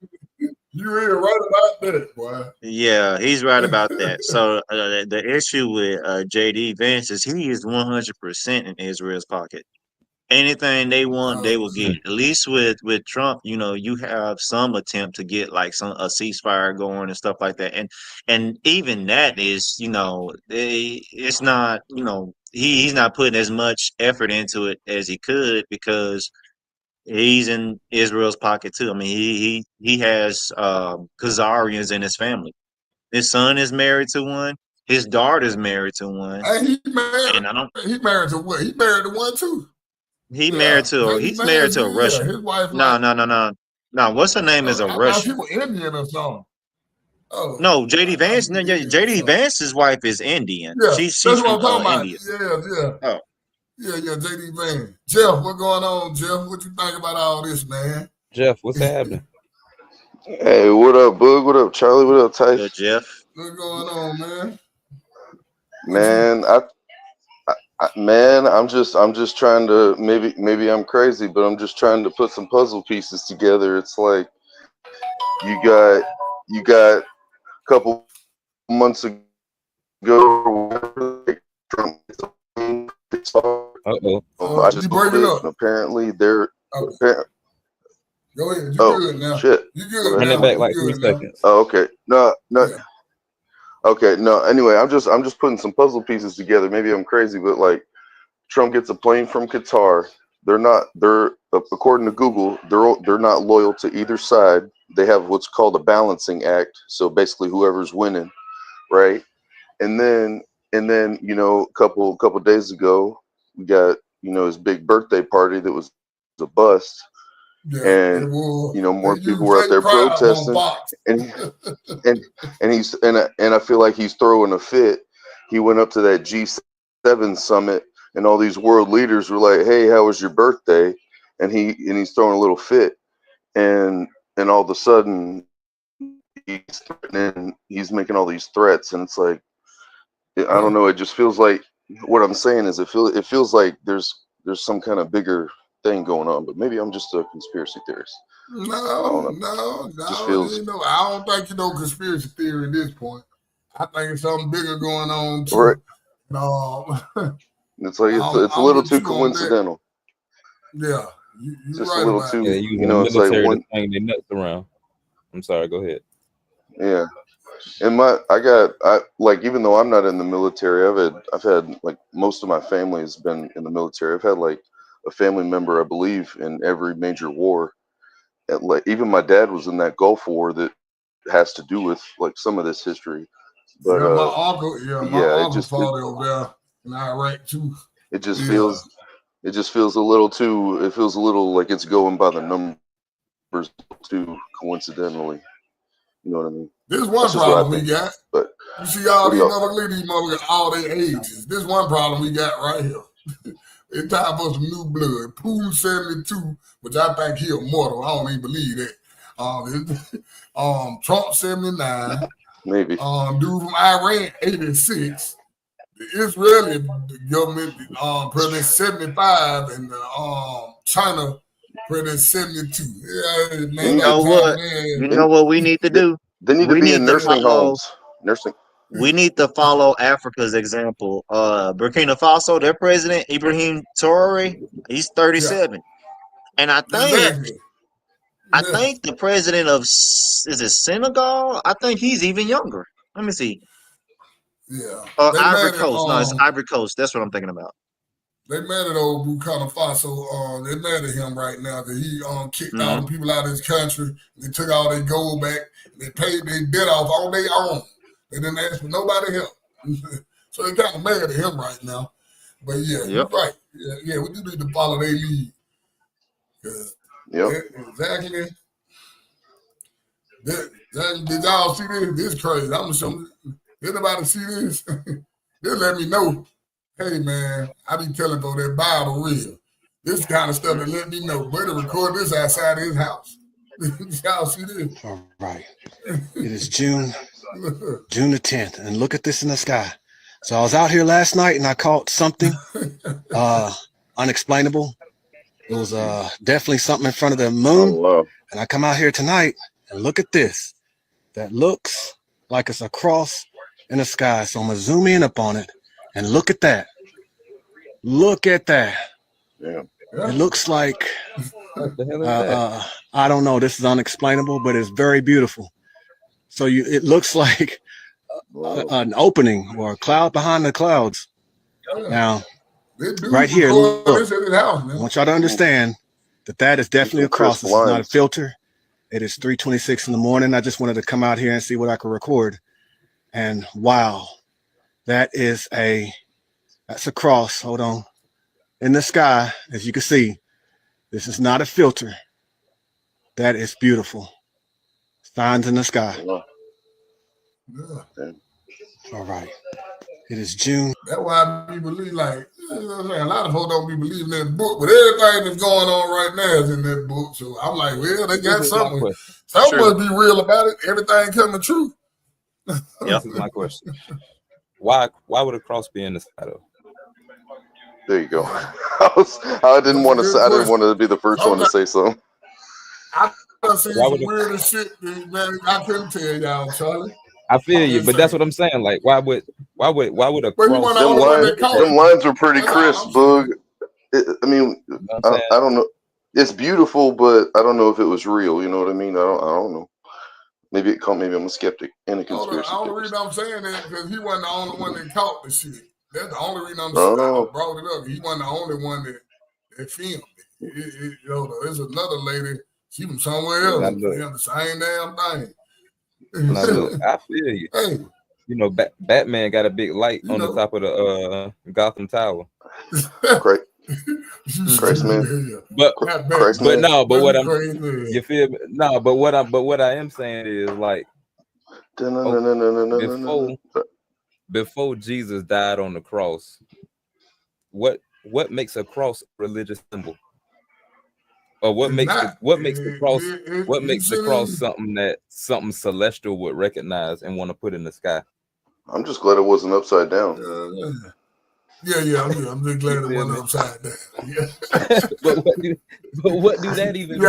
You is right about that, boy. Yeah, he's right about that. So the issue with JD Vance is he is 100% in Israel's pocket. Anything they want, they will get. At least with Trump, you know, you have some attempt to get like a ceasefire going and stuff like that. And even that is, you know, it's not, you know, he's not putting as much effort into it as he could because he's in Israel's pocket too. I mean, he has Khazarians in his family. His son is married to one. His daughter's married to one. Hey, And I don't. he married to what? He married to one too. He married Yeah, to. J.D. He's married Vance, to a yeah. Russian. His wife No, like, no, no, no, no. What's her name is a I thought she Russian. was Indian or something. Oh, No, JD I thought Vance. she No, was Indian or JD something. Vance's wife is Indian. Yeah, She's that's what from I'm talking about. India. Yeah. Oh, Yeah, J.D. Vance. Jeff, what going on, Jeff? What you think about all this, man? Jeff, what's happening? Hey, what up, Boog? What up, Charlie? What up, Tice? good Jeff. What's going on, man? What you Man, man, I'm just trying to maybe I'm crazy, but I'm just trying to put some puzzle pieces together. It's like you got a couple months ago, or whatever, like, Trump gets a plane, Uh-oh. I you just breaking Googled it, up. and apparently they're Okay. Go ahead. You oh good now. shit. You What good the Run heck? it now. back You like 3 good now. seconds. Oh, okay. No, Yeah. okay, no. Anyway, I'm just putting some puzzle pieces together. Maybe I'm crazy, but like Trump gets a plane from Qatar. They're according to Google, they're not loyal to either side. They have what's called a balancing act. So basically whoever's winning, right? And then you know, a couple days ago, we got, you know, his big birthday party that was a bust, Yeah. It and was. you know, They more people used were out fake there crowds on protesting, Fox. and and I feel like he's throwing a fit. He went up to that G7 summit, and all these world leaders were like, "Hey, how was your birthday?" And he's throwing a little fit, and all of a sudden he's threatening, he's making all these threats, and it's like, I Yeah. don't know. It just feels like, what I'm saying is it feels like there's some kind of bigger thing going on, but maybe I'm just a conspiracy theorist. I don't know. Just feels You know, I don't think you know conspiracy theory at this point. I think it's something bigger going on right. too. No, It's like it's a I'm little with too you on that. coincidental. Yeah, you're Just right a little about too. Yeah, that. using You the know, it's like military to one. swing their nuts around. I'm sorry, go ahead. Yeah. And I like, even though I'm not in the military, I've had like most of my family has been in the military. I've had like a family member, I believe, in every major war. Like even my dad was in that Gulf War that has to do with like some of this history. But Yeah, my yeah, uncle fought over there in Iraq too. it just Yeah, feels a little too. It feels a little like it's going by the numbers too coincidentally. You know what I mean? this one That's just what I problem we think. got. But You see all what do these y'all? motherfuckers, these motherfuckers, all their ages. This one problem we got right here. It's time for some new blood. Putin 72, which I think he immortal. I don't even believe that. Trump 79. Maybe. Dude from Iran 86. The Israeli government president 75, and the China president 72. Yeah, man, You And got know time for what? that. You know what we need to do? they need to We be in need to nursing follow. homes. Nursing. We need to follow Africa's example. Burkina Faso, their president Ibrahim Traore, he's Yeah, 37, and exactly. I Yeah, think the president of is it Senegal? I think he's even younger. Let me see. yeah. Ivory Coast. No, it's Ivory Coast. That's what I'm thinking about. They mad at old Burkina Faso. They mad at him right now that he kicked all Hmm. the people out of his country. They took all their gold back. They paid their debt off on their own. They didn't ask for nobody help. So they kind of mad at him right now. But yeah, you're Yep. right. Yeah, we do need to follow their lead. Yep. Exactly. Did y'all see this? This is crazy. I'm gonna show you. Anybody see this? They let me know. Hey man, I be telling for that Bible real. This kind of stuff that let me know. Better record this outside his house. Y'all see this? All right. It is June the 10th, and look at this in the sky. So I was out here last night, and I caught something unexplainable. It was definitely something in front of the moon. Oh wow. And I come out here tonight, and look at this. That looks like it's a cross in the sky. So I'm going to zoom in up on it, and look at that. Look at that. Yeah. It looks like, What the hell is that? I don't know. This is unexplainable, but it's very beautiful. So it looks like an opening or a cloud behind the clouds. Now, right here, look, this at his house, I man. want y'all to understand that is definitely a cross. This is not a filter. It is 3:26 in the morning. I just wanted to come out here and see what I could record. And wow, that's a cross. Hold on. In the sky, as you can see, this is not a filter. That is beautiful. Signs in the sky. Yeah. All right. It is June. That's why I believe, like, you know what I'm saying? A lot of folks don't be believing that book, but everything that's going on right now is in that book. So I'm like, well, they got something. Something must be real about it. Everything coming true. Yep. This is my question. Why would a cross be in the sky though? There you go. I didn't want to be the first one to say something. I done seen some weirdest shit, man. I couldn't tell y'all, Charlie. I feel you, but that's what I'm saying. Like, why would a cross? Them lines were pretty crisp, Bug. I mean, I don't know. It's beautiful, but I don't know if it was real. You know what I mean? I don't know. Maybe I'm a skeptic and a conspiracy. The only reason I'm saying that because he wasn't the only one that caught the shit. That's the only reason I brought it up. He wasn't the only one that filmed it. There's another lady. She from somewhere else. The same damn thing. Now look, I feel you. Hey. You know, Batman got a big light on the top of the Gotham Tower. Christ, man. But what I'm crazy. You feel me? No, but what I am saying is like before Jesus died on the cross, what makes a cross a religious symbol? Or what makes the cross something celestial would recognize and want to put in the sky? I'm just glad it wasn't upside down. I'm just glad it wasn't upside down. Yeah. but what do that even mean?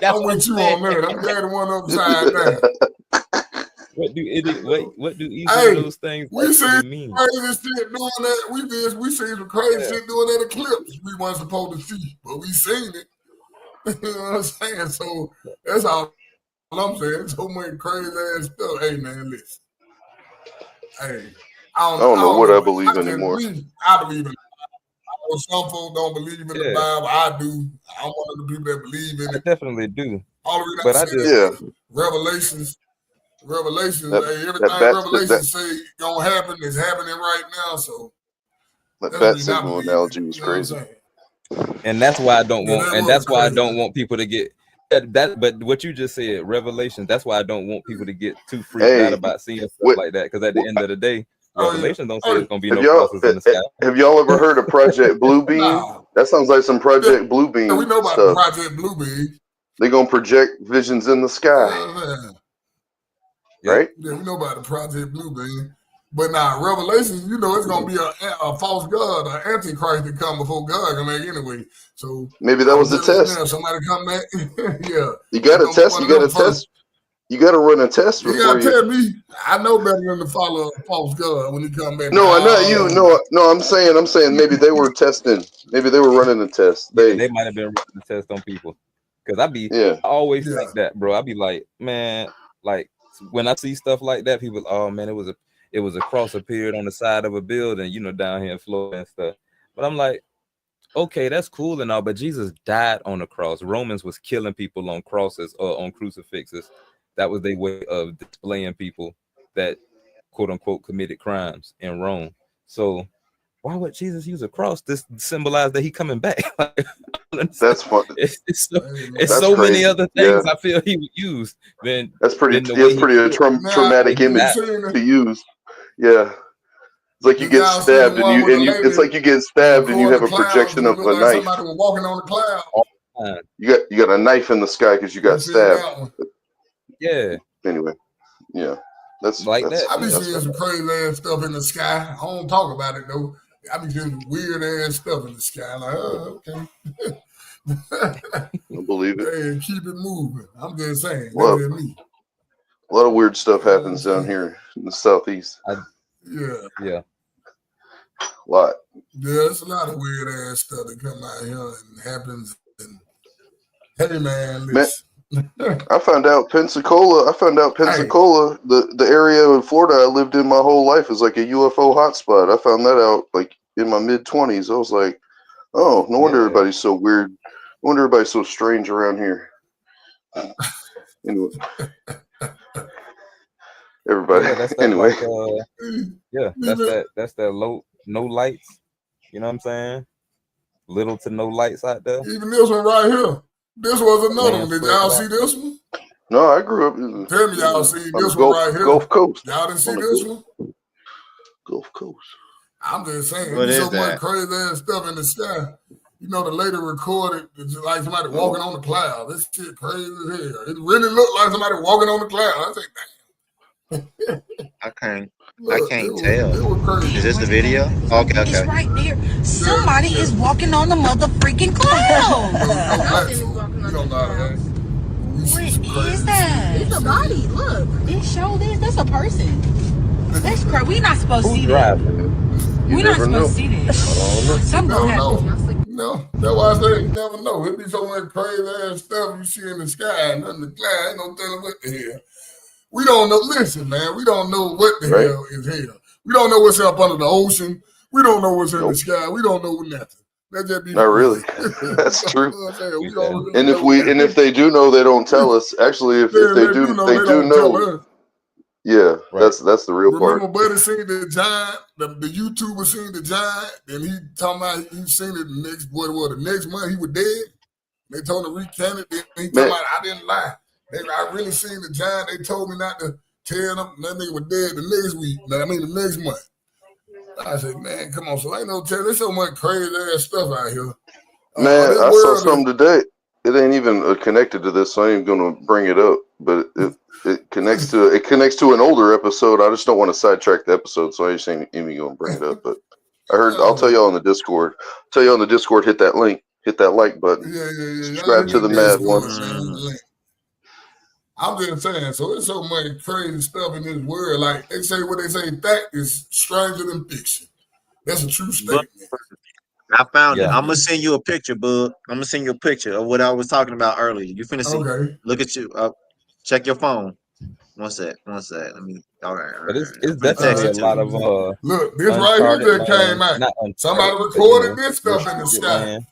I'm with you on that. I'm glad it wasn't upside down. What do each of Hey, those things we seen actually mean? crazy shit doing that. We seen some crazy shit doing that eclipse we weren't supposed to see, but we seen it. You know what I'm saying? So that's all I'm saying. So much crazy ass stuff. Hey man, listen. Hey, I don't know what I believe anymore. I believe in. Some folks don't believe in the Bible. I do. I'm one of the people that believe in it. I definitely do. All the reason But I I say just Revelations. That, Hey, everything that Revelations say gonna happen is happening right now. So that that's the bat reason I signal believe analogy in it. was You know what I'm crazy. saying? and that's why I don't Yeah, want that and was that's why I crazy. don't want people to get that. But what you just said, Revelation, that's why I don't want people to get too freaked out about seeing stuff like that. Because at the end of the day, Revelation don't say it's gonna be no crosses in the sky. Have y'all ever heard of Project Bluebeam? Nah. That sounds like some Project Bluebeam we know about stuff. Project Bluebeam. They're gonna project visions in the sky, right? Yeah, we know about the Project Bluebeam. But now Revelations, you know, it's gonna be a false god, an antichrist that come before God come back anyway. So maybe that was a test. Now, somebody come back, yeah. You got to test. You got to test. You got to run a test You before gotta tell me. I know better than to follow a false god when he come back. No, not you. No. I'm saying maybe they were testing. Maybe they were running a test. They might have been running a test on people. Because I always think that, bro. I be like, man, like when I see stuff like that, people, oh man, it was a cross appeared on the side of a building, you know, down here in Florida and stuff. But I'm like, okay, that's cool and all, but Jesus died on the cross. Romans was killing people on crosses or on crucifixes. That was their way of displaying people that quote unquote committed crimes in Rome. So why would Jesus use a cross to symbolize that he coming back? That's fun. It's so many other things I feel he would use than that's pretty. Than That's pretty a traumatic image to use. Yeah, it's like you get stabbed and it's like you get stabbed and you have a projection of a knife. Somebody was walking on the cloud. You got a knife in the sky because you got stabbed. Yeah. Anyway, yeah, that's like that. I be seeing some crazy ass stuff in the sky. I don't talk about it though. I be seeing weird ass stuff in the sky. Like, okay. I believe it. Hey, keep it moving. I'm just saying. Well, that's me. A lot of weird stuff happens down here in the southeast. Yeah. A lot. Yeah, there's a lot of weird ass stuff that come out here and happens. And, hey man, listen. I found out Pensacola, the area in Florida I lived in my whole life is like a UFO hotspot. I found that out like in my mid-20s. I was like, oh, no wonder everybody's so weird. No wonder everybody's so strange around here. Anyway. Everybody. That's that anyway. That's that low, no lights. You know what I'm saying? Little to no lights out there. Even this one right here. This was another one. Did y'all see this one? No, I grew up. Tell me y'all seen this one right here. Gulf Coast. Y'all didn't see this one? Gulf Coast. I'm just saying, What there's is so much crazy ass stuff in the sky. You know, the lady recorded it's like somebody walking on the cloud. This shit crazy as hell. It really looked like somebody walking on the cloud. I said, damn. I can't tell. Is this the video? Okay. It's right there. Somebody is walking on the mother freaking cloud. What is that? It's a body. Look. It showed this. That's a person. That's crazy. We're not supposed to see that. We're not supposed to see that. Something gonna happen. No, that's why I say you never know. It be so much crazy ass stuff you see in the sky and nothing the cloud. Ain't no telling what the hell. We don't know. Listen, man, we don't know what the hell is hell. We don't know what's up under the ocean. We don't know what's in the sky. We don't know nothing. That just be not really. That's true. And if they do know, they don't tell us. Actually, if they do know. Yeah, that's the real part. Remember, Buddy seen the giant. The YouTuber seen the giant, and he talking about he seen it the next month he was dead. They told him to recant it. Then he talking about I didn't lie. I really seen the giant. They told me not to tell them. That nigga was dead the next week. The next month. I said, man, come on. So ain't no tell. There's so much crazy ass stuff out here. Man, I saw something today. It ain't even connected to this, so I ain't gonna bring it up. But it connects to an older episode. I just don't want to sidetrack the episode, so I just ain't even gonna bring it up. But I heard. I'll tell y'all on the Discord. Hit that link. Hit that like button. Yeah. Subscribe to the Mad Ones. I'm just saying, so there's so much crazy stuff in this world. Like they say, what they say, fact is stranger than fiction. That's a true statement. I found it. I'm gonna send you a picture, bud. I'm gonna send you a picture of what I was talking about earlier. You finna see. Okay. Look at you. Check your phone. One sec. Let me. All right. But it's I'm definitely a lot of look. This right here uncharted just came land, out. not uncharted, Somebody but, recorded this stuff in the restricted sky. land,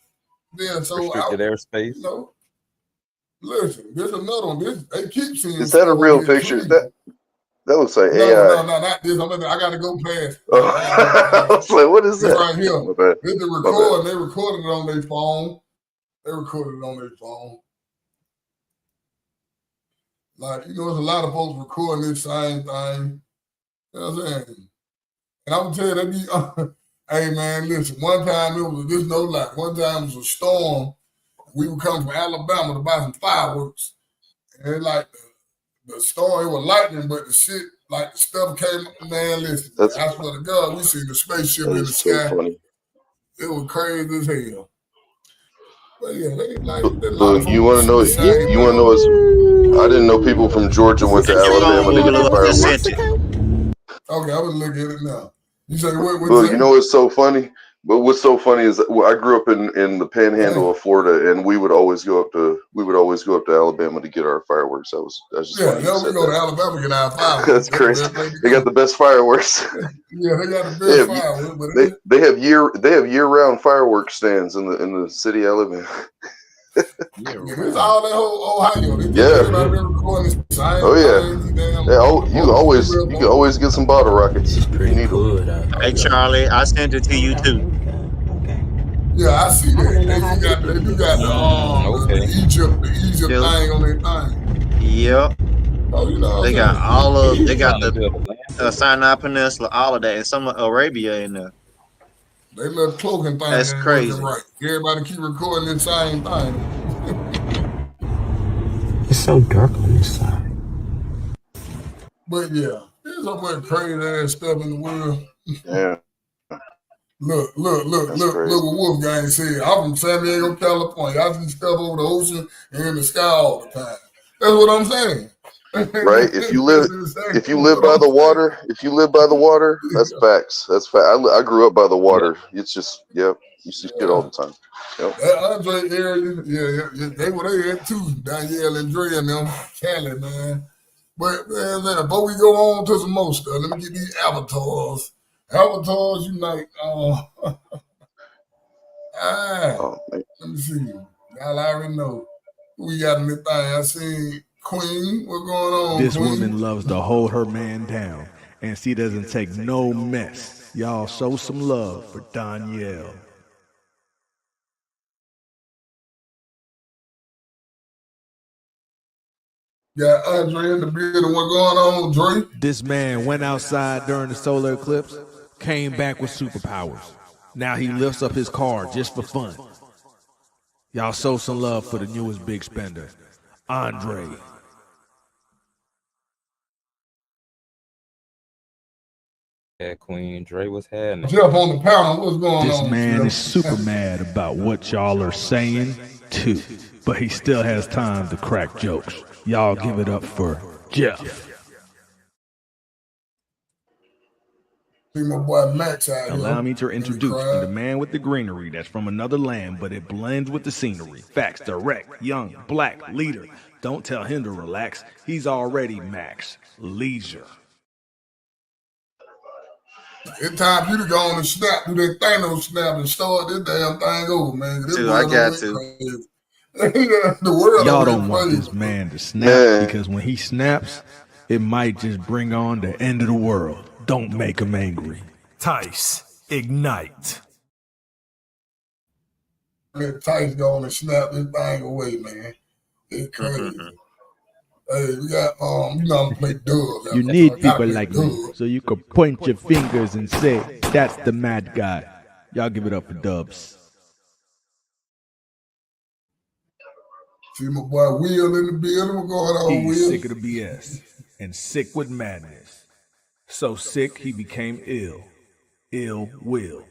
Yeah, so restricted airspace. you know, listen. There's another one. They keep seeing Is that a stuff real over here picture? crazy. That looks like No, AI. not this. I gotta go past. I was like, what is This that? right here. My bad. This the My bad. recording. They recorded it on their phone. Like, there's a lot of folks recording this same thing. You know what I'm saying? And I'm telling you, they be, hey man, listen, one time no lie, one time it was a storm. We would come from Alabama to buy some fireworks. And like the storm, it was lightning, but the shit, like the stuff came, man, listen, I swear to God, we seen the spaceship in the sky. Funny. It was crazy as hell. But yeah, they like a lot Look, of folks you want to know? see the same You want to know? I didn't know people from Georgia went to Check your phone. Alabama to get Google the it. I just fireworks. sent it. Okay, I was looking at it now. You say what? Look, you know what's so funny? But what's so funny is that I grew up in the Panhandle of Florida, and we would always go up to Alabama to get our fireworks. That's just funny. We go to Alabama to get our fireworks. That's crazy. They got the best fireworks. Yeah, they got the best fireworks. But they have year round fireworks stands in the city I live in. It's all that whole Ohio. Oh yeah. You can always get some bottle rockets. If you need them. Hey Charlie, I sent it to you too. Yeah, I see that. They do got the Egypt thing on their thing. Yep. Oh, they got the Sinai Peninsula, all of that, and some of Arabia in there. They little cloaking thing That's ain't crazy. working right. Everybody keep recording the same thing. It's so dark on this side. But yeah, there's so much crazy ass stuff in the world. Yeah. Look what Wolfgang said. I'm from San Diego, California. I see stuff over the ocean and in the sky all the time. That's what I'm saying. Right? If you live by the water, that's facts. That's fact. I grew up by the water. It's just you see shit all the time. Yep. That Andre area, they were there too. Danielle and Dre and them, Cali, man. But man, before we go on to some more stuff, let me get these avatars. Avatars unite. Let me see. Y'all already know who we got in this thing. I seen Queen. What's going on? This Queen? woman loves to hold her man down, and she doesn't take no mess. Y'all show some love for Danielle. Got Andre in the building. What's going on, Dre? This man went outside during the solar eclipse, came back with superpowers. Now he lifts up his car just for fun. Y'all show some love for the newest big spender, Andre. Yeah, Queen Dre was having Jeff on the panel. What's going this on? This man Jeff? is super mad about what y'all are saying, too. But he still has time to crack jokes. Y'all give it up for Jeff. See my boy Max out here. Allow me to introduce the man with the greenery that's from another land, but it blends with the scenery. Facts, direct, young, black, leader. Don't tell him to relax. He's already Max. Leisure. It's time for you to go on and snap, do that Thanos snap and start this damn thing over, man. I got to. The world Y'all don't want this man to snap because when he snaps, it might just bring on the end of the world. Don't make him angry. Tice, ignite. Let Tice go on and snap this thing away, man. It's crazy. Hey, we got I'm gonna play dubs. You need people like me so you can point your fingers and say, that's the mad guy. Y'all give it up for Dubs. See my boy Will in the building. What's going on, Will? He's sick of the BS and sick with madness. So sick he became ill. Ill will.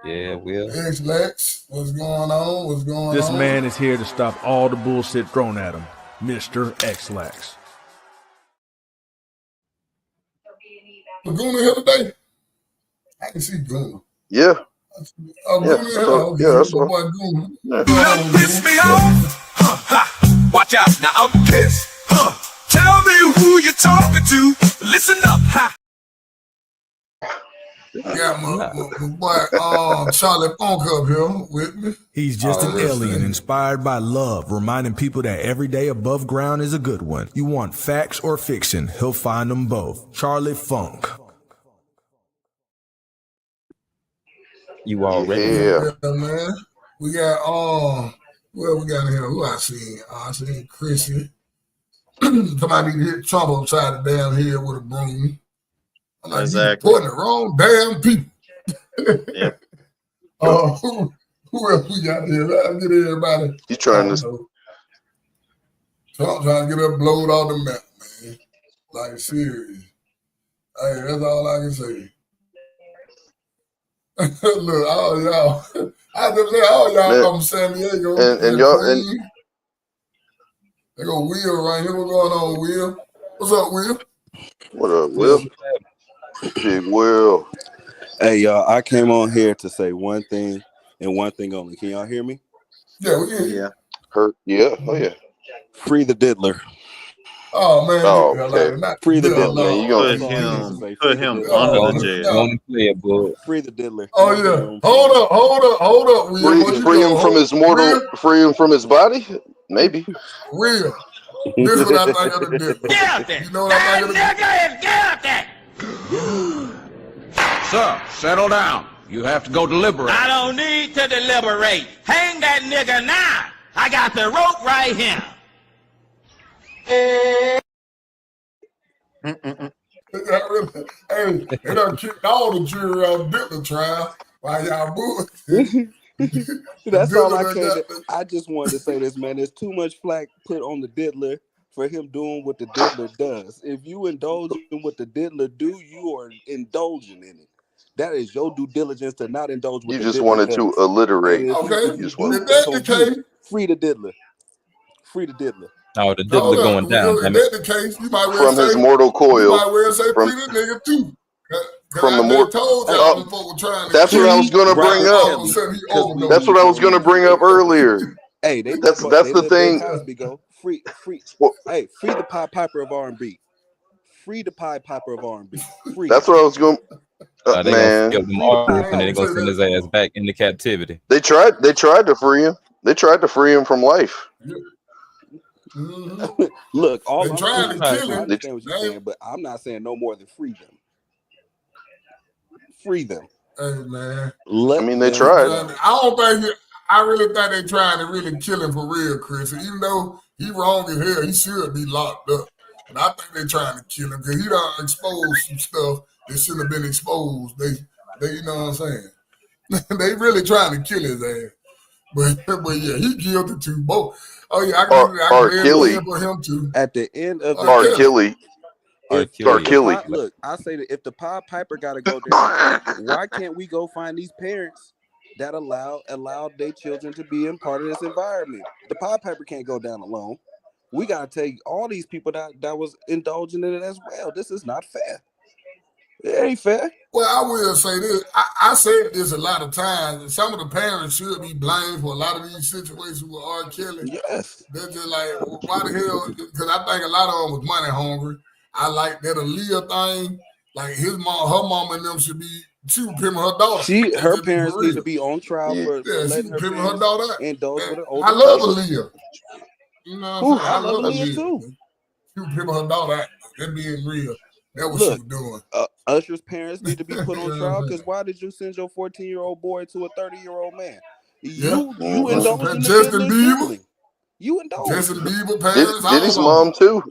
Yeah, Will. X-Lex, what's going on? What's going This on? man is here to stop all the bullshit thrown at him. Mr. X-Lax. Laguna here today? I can see Goona. Yeah. Oh, Yeah, Goona I here? saw. Okay, Yeah, I here's my saw. boy Goona. Yeah. You done piss me off? Ha. Watch out, now I'm pissed. Tell me who you're talking to. Listen up, ha. Got my boy Charlie Funk up here with me. He's just an alien inspired by love, reminding people that every day above ground is a good one. You want facts or fiction, he'll find them both. Charlie Funk. You already Yeah, man. We got well, we got in here. Who I seen? I seen Chrissy. Somebody need to hit Trump upside the damn head with a broom. I'm like, Exactly. you pointing the wrong damn people. Yeah. Who else we got here? Let's get everybody. He's trying to. Trump trying to get us blowed off the map, man. Like, serious. Hey, that's all I can say. Look, all y'all. I just say all y'all from San Diego. And y'all and they go Will right here. What's going on, Will? What's up, Will? What up, Will? Big Will. Hey, y'all, I came on here to say one thing and one thing only. Can y'all hear me? Yeah, we can. Yeah. Yeah. Oh, yeah. Free the diddler. Oh, man. Okay. Free the diddler. Man, you put him under the jail. Free the diddler. Oh, yeah. Hold up, Will. Free him from his mortal, free him from his body? Maybe. Will. This is what I think of the diddler. Get out there! You know what I think of the diddler? Get out there! Sir, settle down. You have to go deliberate. I don't need to deliberate. Hang that nigga now. I got the rope right here. Hey, they done kicked all the jury on Diddler trial while y'all moving. That's all I came to. I just wanted to say this, man. There's too much flack put on the diddler for him doing what the diddler does. If you indulge in what the diddler do, you are indulging in it. That is your due diligence to not indulge with You the just diddler wanted does. to alliterate. Okay, You just wanted if that's the case, free the diddler. Free the diddler. Oh, the diddler going down. If that's the case, you might well from say, his mortal coil. You might well say free the nigga too. From the mortal. told y'all them folk were trying to That's what I was going to bring up. That's what I was going to bring up earlier. Hey, that's the thing. Cosby go free. Hey, free the Pied Piper of R&B. Free the Pied Piper of R&B. Free. That's what I was going. They Man, gonna him off and they gonna send his ass back into captivity. They tried to free him. They tried to free him from life. Look, all they I'm trying to kill him. I understand what you're saying, but I'm not saying no more than free them. Free them. Hey man. I mean, they tried. I really think they trying to really kill him for real, Chris. And even though he wrong as hell, he should be locked up. But I think they trying to kill him because he done exposed some stuff that shouldn't have been exposed. They you know what I'm saying? They really trying to kill his ass. But yeah, he guilty too. Both. Oh yeah, I can for him too. At the end of R. Kelly. Look, I say that if the Pied Piper got to go there, why can't we go find these parents that allowed their children to be in part of this environment? The Pied Piper can't go down alone. We got to take all these people that was indulging in it as well. This is not fair. It ain't fair. Well, I will say this. I said this a lot of times. Some of the parents should be blamed for a lot of these situations with R. Kelly. Yes. They're just like, why the hell? Because I think a lot of them was money hungry. I like that Aaliyah thing. Like her mom and them should be. She was pimping her daughter. Her parents need to be on trial for letting her pimping her daughter out. Indulge with her older. I love Aaliyah. You know what I'm saying? I love Aaliyah too. She was pimping her daughter out. That being real. That what she was doing. Usher's parents need to be put on trial because why did you send your 14-year-old boy to a 30-year-old man? You indulged in Justin Bieber. You indulged. Justin Bieber parents. Diddy's mom too.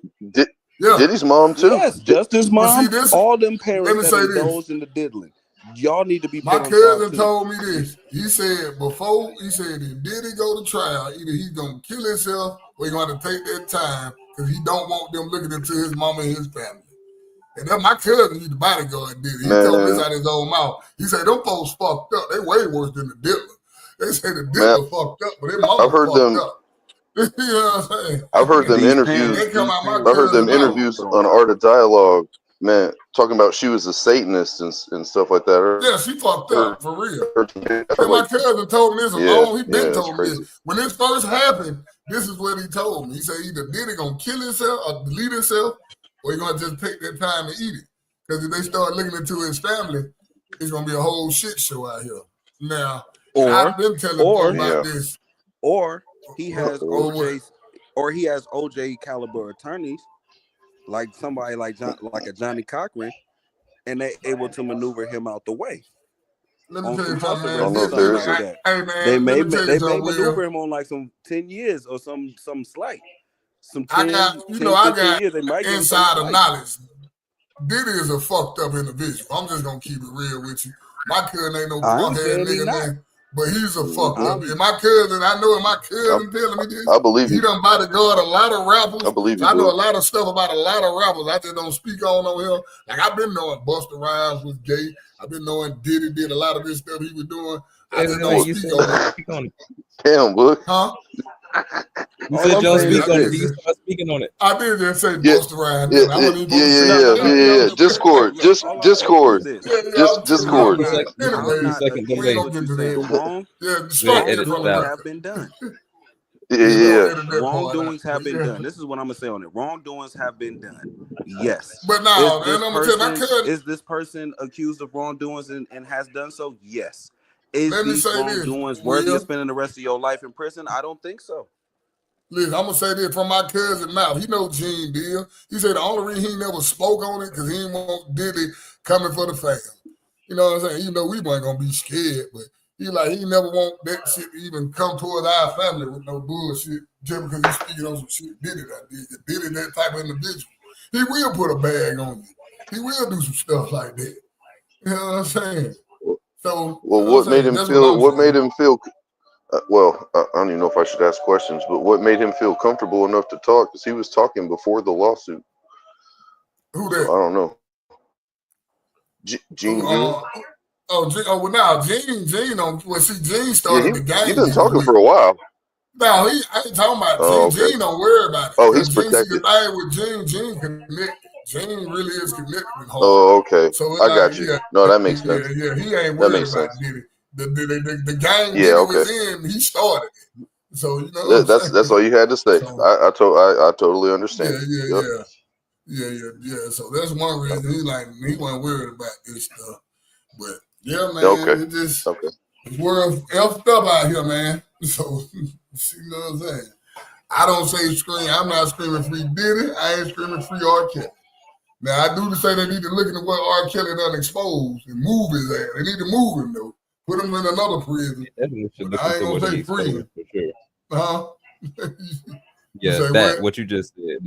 Diddy's mom too. Yes, Justin's mom. See, all them parents that indulged in the diddling. Y'all need to be. My cousin told me this. He said if Diddy go to trial, either he's gonna kill himself or he's gonna take that time because he don't want them looking into his mama and his family. And then my cousin, he's the bodyguard, did it. He told me this out of his own mouth. He said, them folks fucked up. They way worse than the Diddler. They say the Diddler fucked up, but their mama fucked up. You know what I'm saying? I've heard them interviews. I heard them interviews on Art of Dialogue, man, talking about she was a Satanist and stuff like that. Yeah, she fucked up for real. And my cousin told me this alone. He been told me this. When this first happened, this is what he told me. He said either Diddy gonna kill himself or delete himself, or he gonna just take that time to eat it. Because if they start looking into his family, it's gonna be a whole shit show out here. Now, I've been telling people about this. Or he has OJ caliber attorneys, like somebody like a Johnny Cochran, and they're able to maneuver him out the way. Let me tell you something, man. Hey, man, they may maneuver him on like some 10 years or some slight. Some 10, I got years. They might insider knowledge. Diddy is a fucked up individual. I'm just gonna keep it real with you. My cousin ain't no punk ass nigga, man. But he's a fucked up. And my cousin, I know my cousin telling me this. I believe he done bodyguard a lot of rappers. I believe I know a lot of stuff about a lot of rappers. I just don't speak on here. Like I've been knowing Busta Rhymes was gay. I've been knowing Diddy did a lot of this stuff he was doing. I just don't speak on it. Damn, look. Huh? You said don't speak on it. You start speaking on it. I did just say Busta Rhymes. Yeah. Discord. Discord. Discord. Have been done. Wrongdoings have been done. This is what I'm gonna say on it. Wrongdoings have been done. Yes. But now, man, I'm gonna tell my cousin. Is this person accused of wrongdoings and has done so? Yes. Is these wrongdoings worthy of spending the rest of your life in prison? I don't think so. Listen, I'm gonna say this from my cousin's mouth. He know Gene Deal. He said the only reason he never spoke on it because he didn't want Diddy coming for the fam. You know what I'm saying? You know we weren't gonna be scared, but he never want that shit to even come towards our family with no bullshit just because he's speaking on some shit Diddy that did. Diddy that type of individual. He will put a bag on you. He will do some stuff like that. You know what I'm saying? So, what made him feel? Well, I don't even know if I should ask questions, but what made him feel comfortable enough to talk? Because he was talking before the lawsuit. Who that? So I don't know. Gene. Well, now Gene don't. Well, see, Gene started the game. He's been talking for a while. No, I ain't talking about Gene. Gene don't worry about it. Oh, he's protected. The thing with Gene connected. Gene really is connected with home. Oh, okay. So I got you. No, that makes sense. Yeah, he ain't worried about it. The gang was in, he started it. So you know that's all you had to say. So, I totally understand. Yeah. So that's one reason he wasn't worried about this stuff. But yeah, man, it just the world effed up out here, man. So you know what I'm saying? I don't say scream. I'm not screaming free Diddy. I ain't screaming free R. Kelly. Now I do say they need to look into what R. Kelly done exposed and move his ass. They need to move him though. Put him in another prison. I ain't gonna say prison. For sure. Huh? Yeah, what you just said.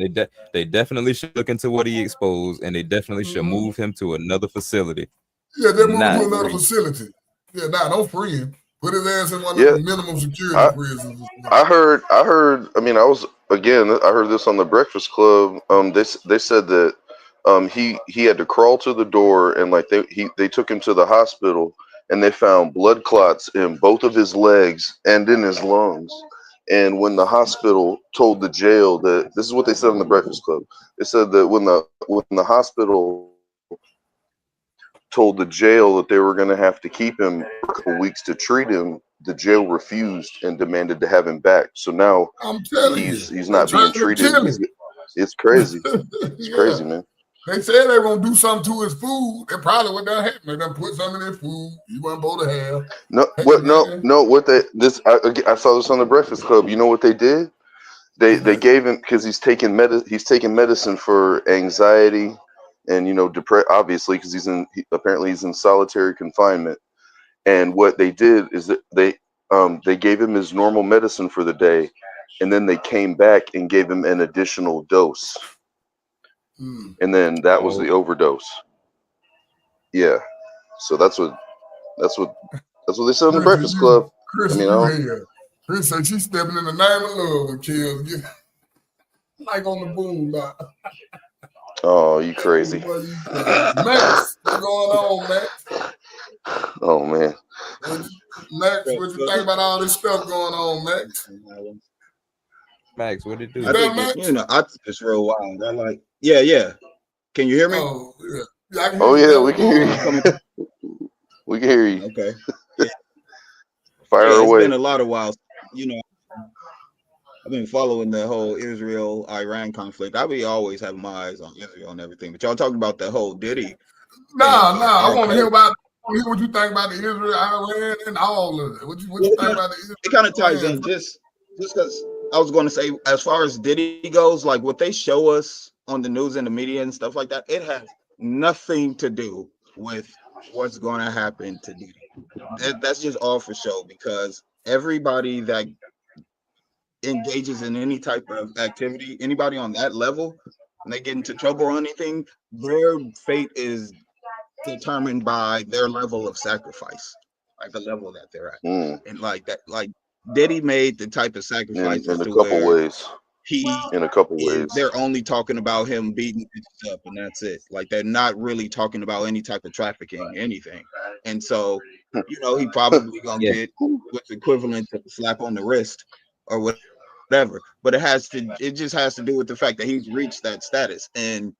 They definitely should look into what he exposed, and they definitely should move him to another facility. Yeah, they move him to another facility. Yeah, don't free him. Put his ass in one of the minimum security prisons. I heard. I mean, I heard this on the Breakfast Club. They said that he had to crawl to the door, and they took him to the hospital, and they found blood clots in both of his legs and in his lungs. And when the hospital told the jail that, this is what they said on the Breakfast Club, they said that when the hospital told the jail that they were going to have to keep him for a couple weeks to treat him, the jail refused and demanded to have him back. So now he's not being treated. It's crazy. It's crazy, man. They said they were gonna do something to his food. That probably what done happened. They done put something in his food. He wasn't supposed to have. I saw this on the Breakfast Club. You know what they did? They gave him, because he's taking medicine for anxiety and obviously because apparently he's in solitary confinement. And what they did is that they gave him his normal medicine for the day, and then they came back and gave him an additional dose. And then that was the overdose. Yeah, so that's what they said on the Breakfast Club. Chris said she's stepping in the name of love with kids, like on the boom. Oh, you crazy. Max, what's going on, Max? Oh man. Max, what you think about all this stuff going on, Max? Max, what it do? You there, Max? You know, I think it's real wild. I like, yeah. Can you hear me? Oh, yeah. I can Oh hear yeah, you. we can hear you. We can hear you. Okay. Fire It's away. been a lot of while. You know, I've been following the whole Israel-Iran conflict. I be always having my eyes on Israel and everything. But y'all talking about the whole Diddy. I want to hear what you think about the Israel, Iran, and all of it. What you think about the Israel? It kind of ties in just because I was going to say, as far as Diddy goes, like what they show us on the news and the media and stuff like that, it has nothing to do with what's going to happen to Diddy. That's just all for show, because everybody that engages in any type of activity, anybody on that level, and they get into trouble or anything, their fate is determined by their level of sacrifice, like the level that they're at. And like that, like Diddy made the type of sacrifices in a to couple where ways. In a couple ways. they're only talking about him beating bitches up and that's it. Like they're not really talking about any type of trafficking, anything. And so, you know, he probably gonna get what's equivalent to a slap on the wrist or whatever. But it just has to do with the fact that he's reached that status. And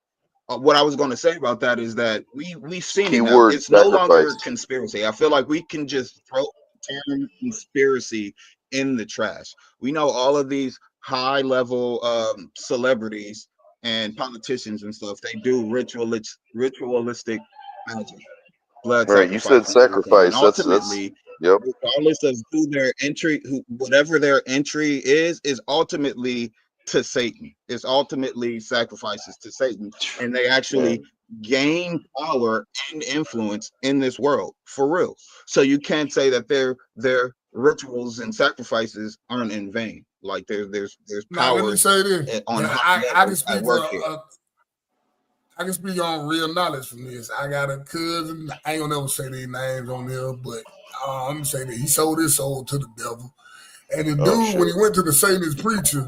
what I was going to say about that is that we've seen it now. It's no longer conspiracy. I feel like we can just throw the term conspiracy in the trash. We know all of these high level celebrities and politicians and stuff. They do ritualistic magic, blood Right, you said sacrifice. sacrifice. And ultimately, yep. regardless of who their entry, whatever their entry is ultimately to Satan. It's ultimately sacrifices to Satan, and they actually gain power and influence in this world for real. So you can't say that their rituals and sacrifices aren't in vain. Like there's Now, let power me say this. on I can speak work here. I can speak on real knowledge from this. I got a cousin. I ain't gonna never say their names on there, but I'm gonna say that he sold his soul to the devil. And the dude, when he went to the Satanist preacher,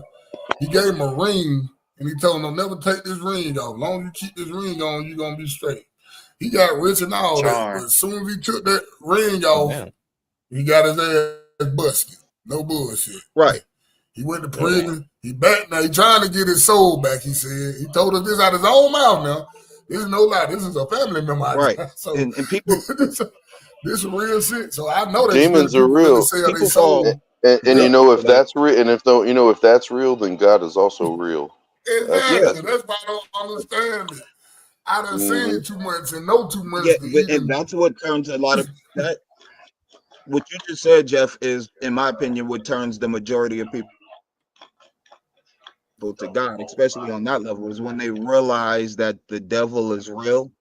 he gave him a ring, and he told him, "Don't never take this ring off. As long as you keep this ring on, you're gonna be straight." He got rich and all that, but as soon as he took that ring off, he got his ass busted. No bullshit. Right. He went to prison. He back now. He trying to get his soul back. He said he told us this out of his own mouth. Now this is no lie. This is a family member. Right. So and people, this is real shit. So I know that demons are real. Really sell their soul. And you know, if that's real, and if that's real, then God is also real. Exactly. That's why I don't understand it. I done seen too much and know too much. And that's what turns a lot of that. What you just said, Jeff, is, in my opinion, what turns the majority of people to God, especially on that level, is when they realize that the devil is real,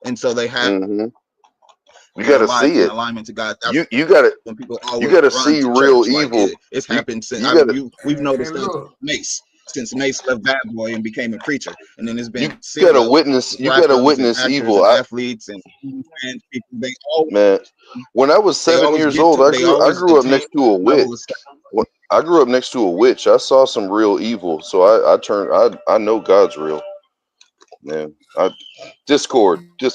and so they have you got to see it. Alignment to God. You got to when people you got to see real evil. Like it's happened since we've noticed Mace. Since Mace left Bad Boy and became a preacher, and then it's been you got to witness. You got to witness evil. Athletes and fans, people. They always, man. When I was 7 years old, I grew up next to a witch. I grew up next to a witch. I saw some real evil, so I know God's real. Man, Discord. Yeah.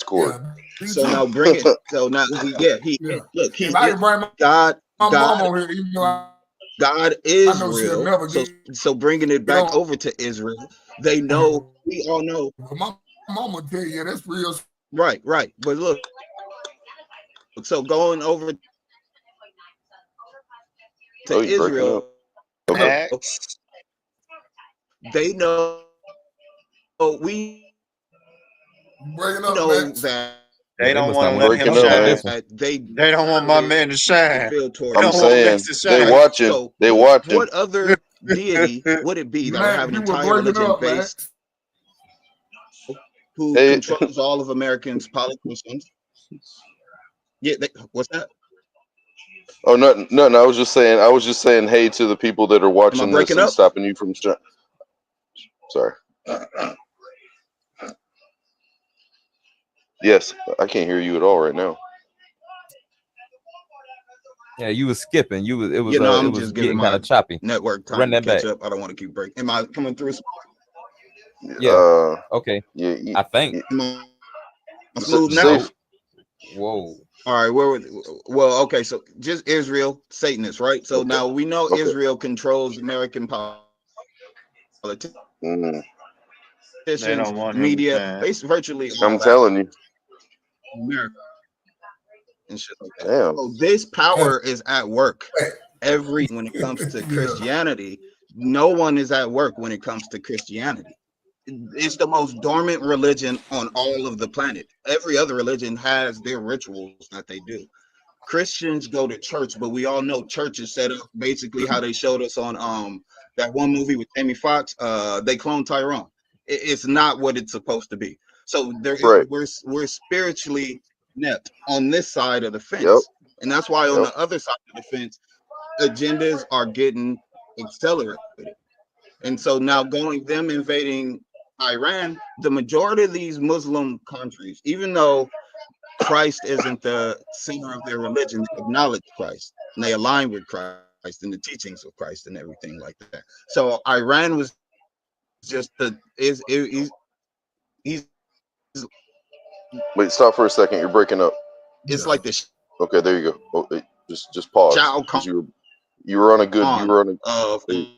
So now bring it. So now look. He's God. God is real. So bringing it back over to Israel, they know. We all know. My mama tell you that's real. Right. But look. So going over to Israel, they know. We know that they don't want to let him shine. They don't want my man to shine. I'm saying they watching. So they watching. What other deity would it be that would have an entire religion based who controls all of Americans' politicians? Yeah, what's that? Oh, nothing. I was just saying hey to the people that are watching this and stopping you from. Sorry. Yes, I can't hear you at all right now. Yeah, you was skipping. It was I'm just getting kind of choppy. Network time Run that to catch back. up. I don't want to keep breaking. Am I coming through? Yeah. Okay. Yeah. I think. Smooth now. Whoa. All right. Well, okay. So just Israel, Satanists, right? So now we know Israel controls American politics. They don't want him to Media, shine. virtually all I'm telling you. America and shit like that. Damn. So this power is at work when it comes to Christianity. No one is at work when it comes to Christianity. It's the most dormant religion on all of the planet. Every other religion has their rituals that they do. Christians go to church, but we all know church is set up basically how they showed us on that one movie with Amy Fox. They cloned Tyrone. It's not what it's supposed to be. So we're spiritually inept on this side of the fence, and that's why on the other side of the fence, agendas are getting accelerated. And so now them invading Iran, the majority of these Muslim countries, even though Christ isn't the center of their religion, they acknowledge Christ and they align with Christ and the teachings of Christ and everything like that. So Iran was just he's Wait, stop for a second. You're breaking up. It's like the Okay, there you go. Oh, wait, just pause. Because you were on a good. You were on a.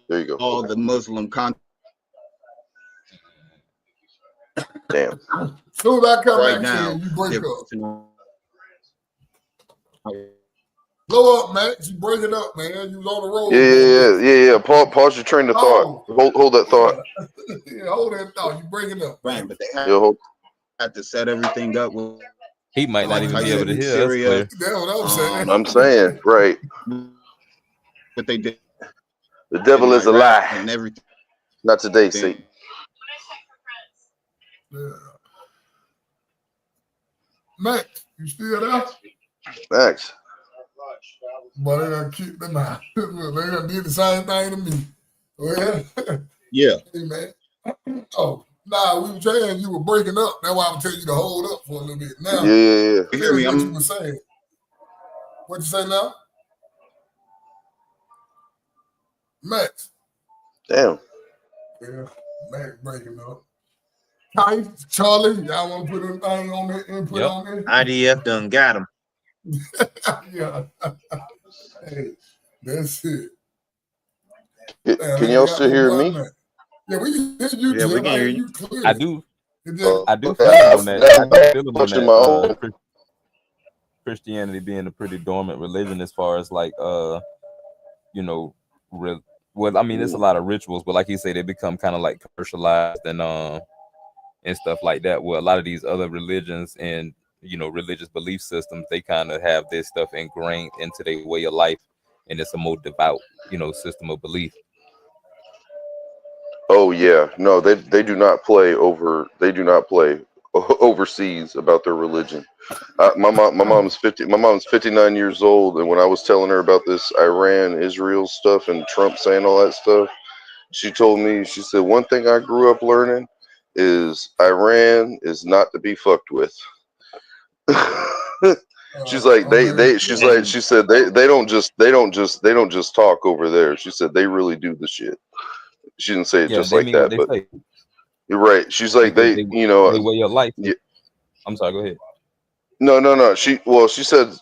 There you go. All the Muslim countries. Damn. Soon as I come right back now, in, you break up. Blow up, Max. You break it up, man. You was on the road. Yeah. Pause your train of thought. Hold that thought. Yeah, hold that thought. You break it up. Right, but they had to set everything up. He might not even be able to hear Syria. us. That's what I'm saying. I'm saying, right. But they did. The devil is a lie. And everything. Not today, Satan. Yeah. Max, you still there? Max. But they gonna keep them out. They gonna do the same thing to me. Well, yeah. Hey, man. Oh, nah, we were saying you were breaking up. That's why I'm telling you to hold up for a little bit. Now, yeah. Hear me? What you were saying? What you say now? Max. Damn. Yeah, Max breaking up. Charlie, y'all want to put anything on that input on there? IDF done got him. Yeah. Hey, that's it. Can y'all still hear me? Yeah, we can hear you. Yeah, we can hear you. I do. I do feel on that. Christianity being a pretty dormant religion as far as like well, I mean, it's a lot of rituals, but like you say, they become kind of like commercialized and stuff like that. Where a lot of these other religions and religious belief systems, they kind of have this stuff ingrained into their way of life, and it's a more devout, system of belief. Oh yeah, no, they do not play overseas about their religion. My mom's 59 years old, and when I was telling her about this Iran Israel stuff and Trump saying all that stuff, she told me, she said, one thing I grew up learning is Iran is not to be fucked with. She's like she said they don't just talk over there. She said they really do the shit. She didn't say it just like that, but you're right. She's like they way of life. Yeah. I'm sorry. Go ahead. No. She said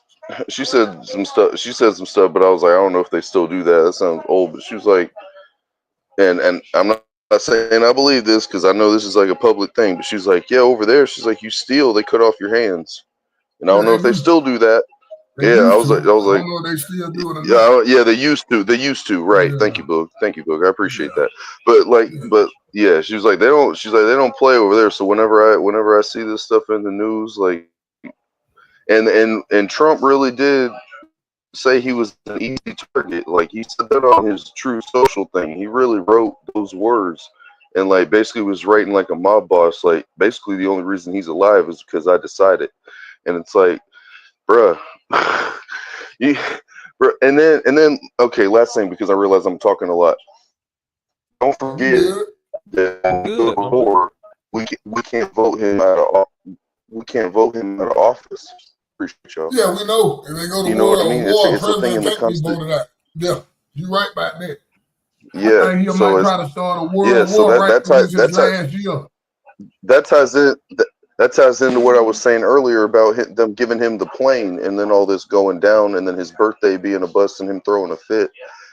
some stuff. She said some stuff, but I was like, I don't know if they still do that. That sounds old. But she was like, and I'm not saying I believe this because I know this is like a public thing. But she's like, yeah, over there. She's like, you steal, they cut off your hands. And I don't know if they still do that. I was like, I don't know if they still do it or not. Yeah, they used to. Right. Yeah. Thank you, Boog. I appreciate that. But yeah, she was like, they don't play over there. So whenever I see this stuff in the news, like, and Trump really did say he was an easy target. Like, he said that on his True Social thing. He really wrote those words and like basically was writing like a mob boss. Like, basically the only reason he's alive is because I decided. And it's like, bruh. And then okay, last thing, because I realize I'm talking a lot. Don't forget that we can't vote him out of office. Appreciate y'all. Yeah, we know. If they go to you know war, what I mean? War, it's a thing in the Constitution. Constitution. Yeah, you're right about that. Yeah. I think he So might it's try to start a world so war right that when ties it's his last year. that ties in that ties into what I was saying earlier about them giving him the plane and then all this going down and then his birthday being a bust and him throwing a fit.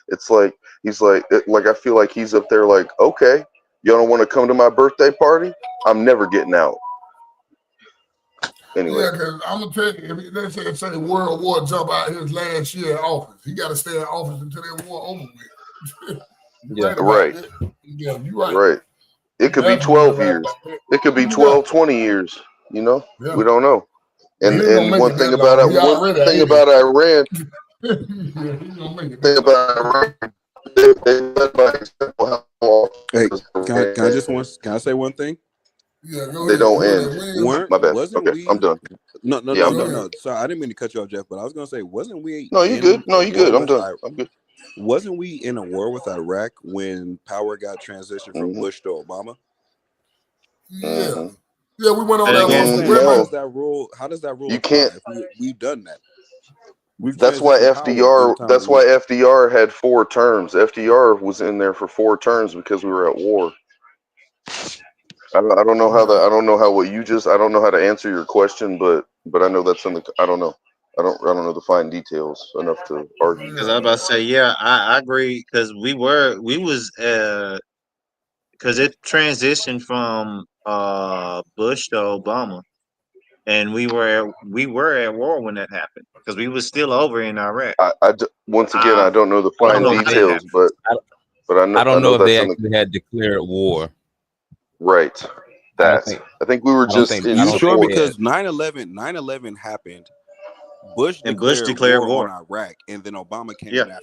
It's like he's like I feel like he's up there like, okay, y'all don't want to come to my birthday party? I'm never getting out. Anyway. Yeah, because I'm gonna tell you, if they say World War jump out his last year in office, he got to stay in office until that war over with. Right. Yeah, you're right. Right. It could be 12 years. It could be 12, 20 years. You know, we don't know. And one thing about Iran. Yeah, he gonna make it Thing about Iran, they led by example how long Hey, can I say one thing? Yeah, go they ahead. don't end. My bad. Wasn't Okay, I'm we? done. No. Sorry, I didn't mean to cut you off, Jeff. But I was gonna say, wasn't we? No, you good. No, you good. I'm done. I'm good. Wasn't we in a war with Iraq when power got transitioned from Bush to Obama? Yeah. Yeah, we went on That's that what I'm one. saying. How does that rule You apply? can't. If we've done that. That's why FDR. That's why FDR had 4 terms. FDR was in there for 4 terms because we were at war. I don't know how I don't know how what you just. I don't know how to answer your question, but I know that's in the. I don't know. I don't know the fine details enough to argue. Because I was about to say, yeah, I agree. Because we was because it transitioned from Bush to Obama, and we were at war when that happened because we was still over in Iraq. Once again, I don't know the fine details, but I know. I don't know if that's they in the. actually had declared war. Right. I think we were just in You support. sure? Because 9/11 happened. Bush declared war on Iraq, and then Obama came in after that.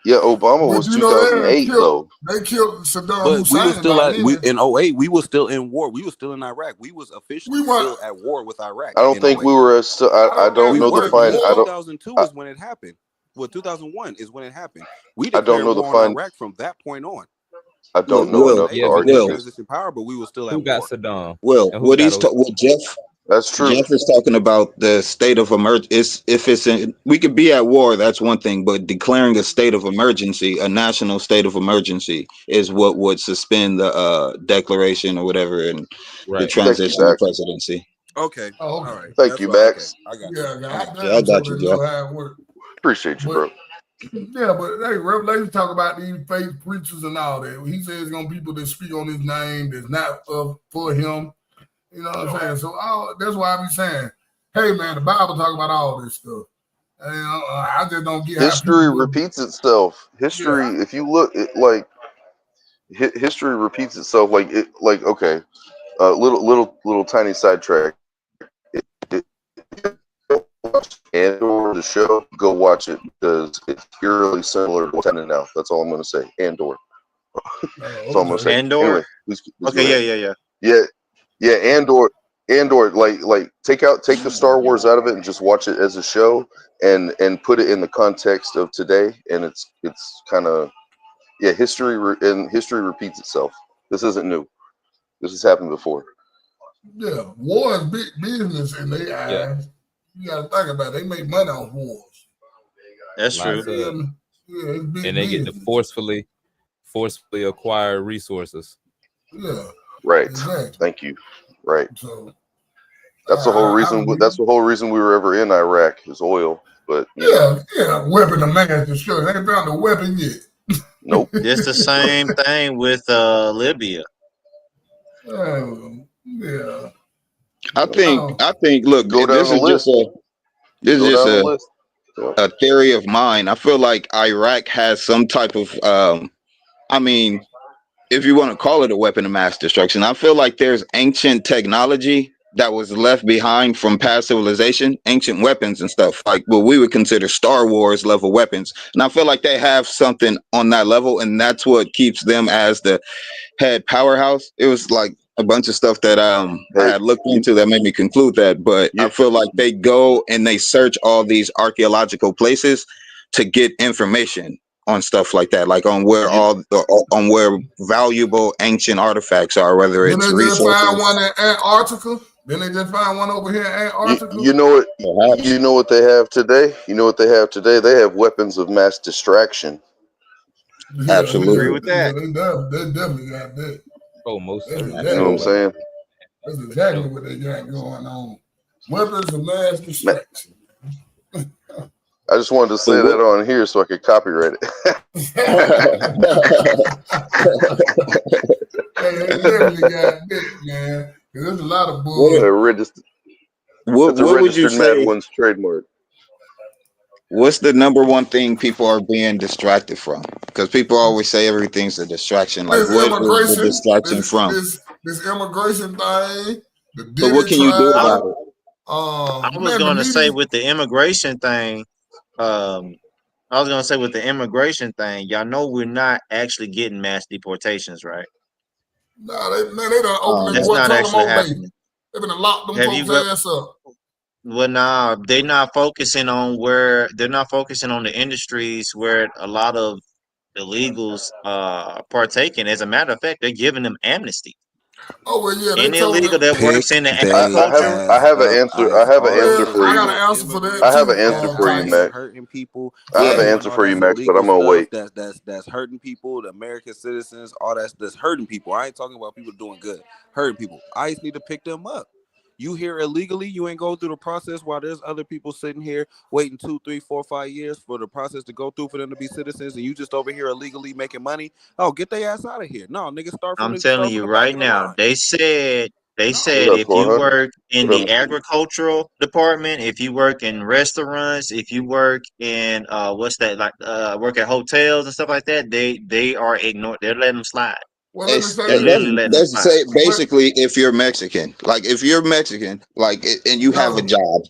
Yeah, Obama was 2008 though. They killed Saddam But Hussein. we were still in 2008. We were still in war. We were still in Iraq. We was officially still at war with Iraq. I don't think we were as. I don't know the fine. 2002 is when it happened. Well, 2001 is when it happened. We declared war on Iraq from that point on. I don't know enough to argue. Transition power, but we were still at Who got war. Saddam? Well, what Jeff. That's true. Jeff is talking about the state of emergency. If it's in, we could be at war. That's one thing, but declaring a state of emergency, a national state of emergency, is what would suspend the declaration or whatever and the transition of presidency. Okay. All right. Thank you, Max. I got you. I got you, Jeff. Appreciate you, bro. Yeah, but hey, Revelation talk about these fake preachers and all that. He says it's gonna be people that speak on his name that's not for him. You know what I'm saying? So that's why I be saying, hey man, the Bible talk about all this stuff. And, I just don't get history repeats itself. History, if you look, history repeats itself. Okay, little tiny sidetrack. Andor, the show, go watch it because it's eerily similar to what's happening now. That's all I'm going to say. Andor. That's all I'm going to say. Andor. Anyway, let's Okay. Yeah. Andor. Like take the Star Wars out of it and just watch it as a show and put it in the context of today. And it's kind of history repeats itself. This isn't new. This has happened before. Yeah, war is big business in their eyes. You got to think about it. They make money off wars. That's true. It's big and they get to forcefully acquire resources. Yeah. Right. Exactly. Thank you. Right. So that's the whole reason. That's the whole reason we were ever in Iraq is oil. But weapon of mass destruction. They ain't found a weapon yet. Nope. It's the same thing with Libya. Yeah. I think. Look, this is just a theory of mine. I feel like Iraq has some type of. I mean, if you want to call it a weapon of mass destruction, I feel like there's ancient technology that was left behind from past civilization, ancient weapons and stuff like what we would consider Star Wars level weapons. And I feel like they have something on that level, and that's what keeps them as the head powerhouse. It was like a bunch of stuff that I had looked into that made me conclude that. But I feel like they go and they search all these archaeological places to get information on stuff like that, like on where on where valuable ancient artifacts are, whether it's Didn't they just find resources. one in Antarctica? Didn't they just find one over here in Antarctica? You know what they have today? You know what they have today? They have weapons of mass distraction. Absolutely. Agree with that. They definitely got that. Oh, most That's certainly. You know what I'm saying? That's exactly what they got going on. Weapons of mass destruction. I just wanted to say that on here so I could copyright it. They definitely got that, man. There's a lot of bull. It's a What would you registered Mad say? One's trademark. What's the number one thing people are being distracted from? Because people always say everything's a distraction. Like, This what is the immigration, distraction from? this immigration thing, the So, what Diddy can you do trial. about it? I was Man, the going to say media. with the immigration thing, I was going to say with the immigration thing, y'all know we're not actually getting mass deportations, right? Nah, they done open the That's not actually Guantanamo Bay. happening. They been lock them Have folks you? ass up. Well, nah, they're not focusing on the industries where a lot of illegals partaking. As a matter of fact, they're giving them amnesty. Oh well, yeah, they Any told illegal them. that works in the agriculture, I have an answer. I have an answer for I you. got an answer for that I have too. an answer for you, Tyson. Max. Hurting people. I have an Doing answer all for you, this Max, but illegal I'm gonna stuff wait. that's hurting people, the American citizens, all that's hurting people. I ain't talking about people doing good, hurting people. ICE need to pick them up. You here illegally, you ain't go through the process while there's other people sitting here waiting 2, 3, 4, 5 years for the process to go through for them to be citizens, and you just over here illegally making money. Oh, get their ass out of here. No, nigga, start from I'm the telling you back right of the now, line. they said What up, if you 400? work in What up, the Mr. agricultural department, if you work in restaurants, if you work in work at hotels and stuff like that, they are ignored. They're letting them slide. Well, let me It's say They're this. literally letting them that's slide. say basically if you're Mexican, like if you're Mexican, like and you have a No, job.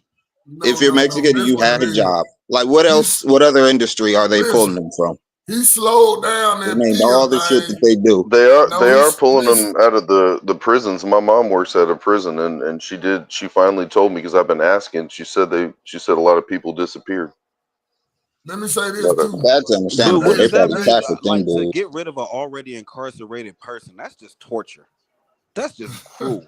If you're no. Mexican and This you what have it a is. job, like what else? What other industry are they pulling Listen, them from? he slowed down I that mean, all field the shit that thing. they do. No, They are pulling listen. them out of the prisons. My mom works at a prison, and she finally told me because I've been asking. She said a lot of people disappeared. Let me say this too. That's But understandable. what They does that probably mean? traffic them Like to dudes. get rid of an already incarcerated person, that's just torture. That's just cruel.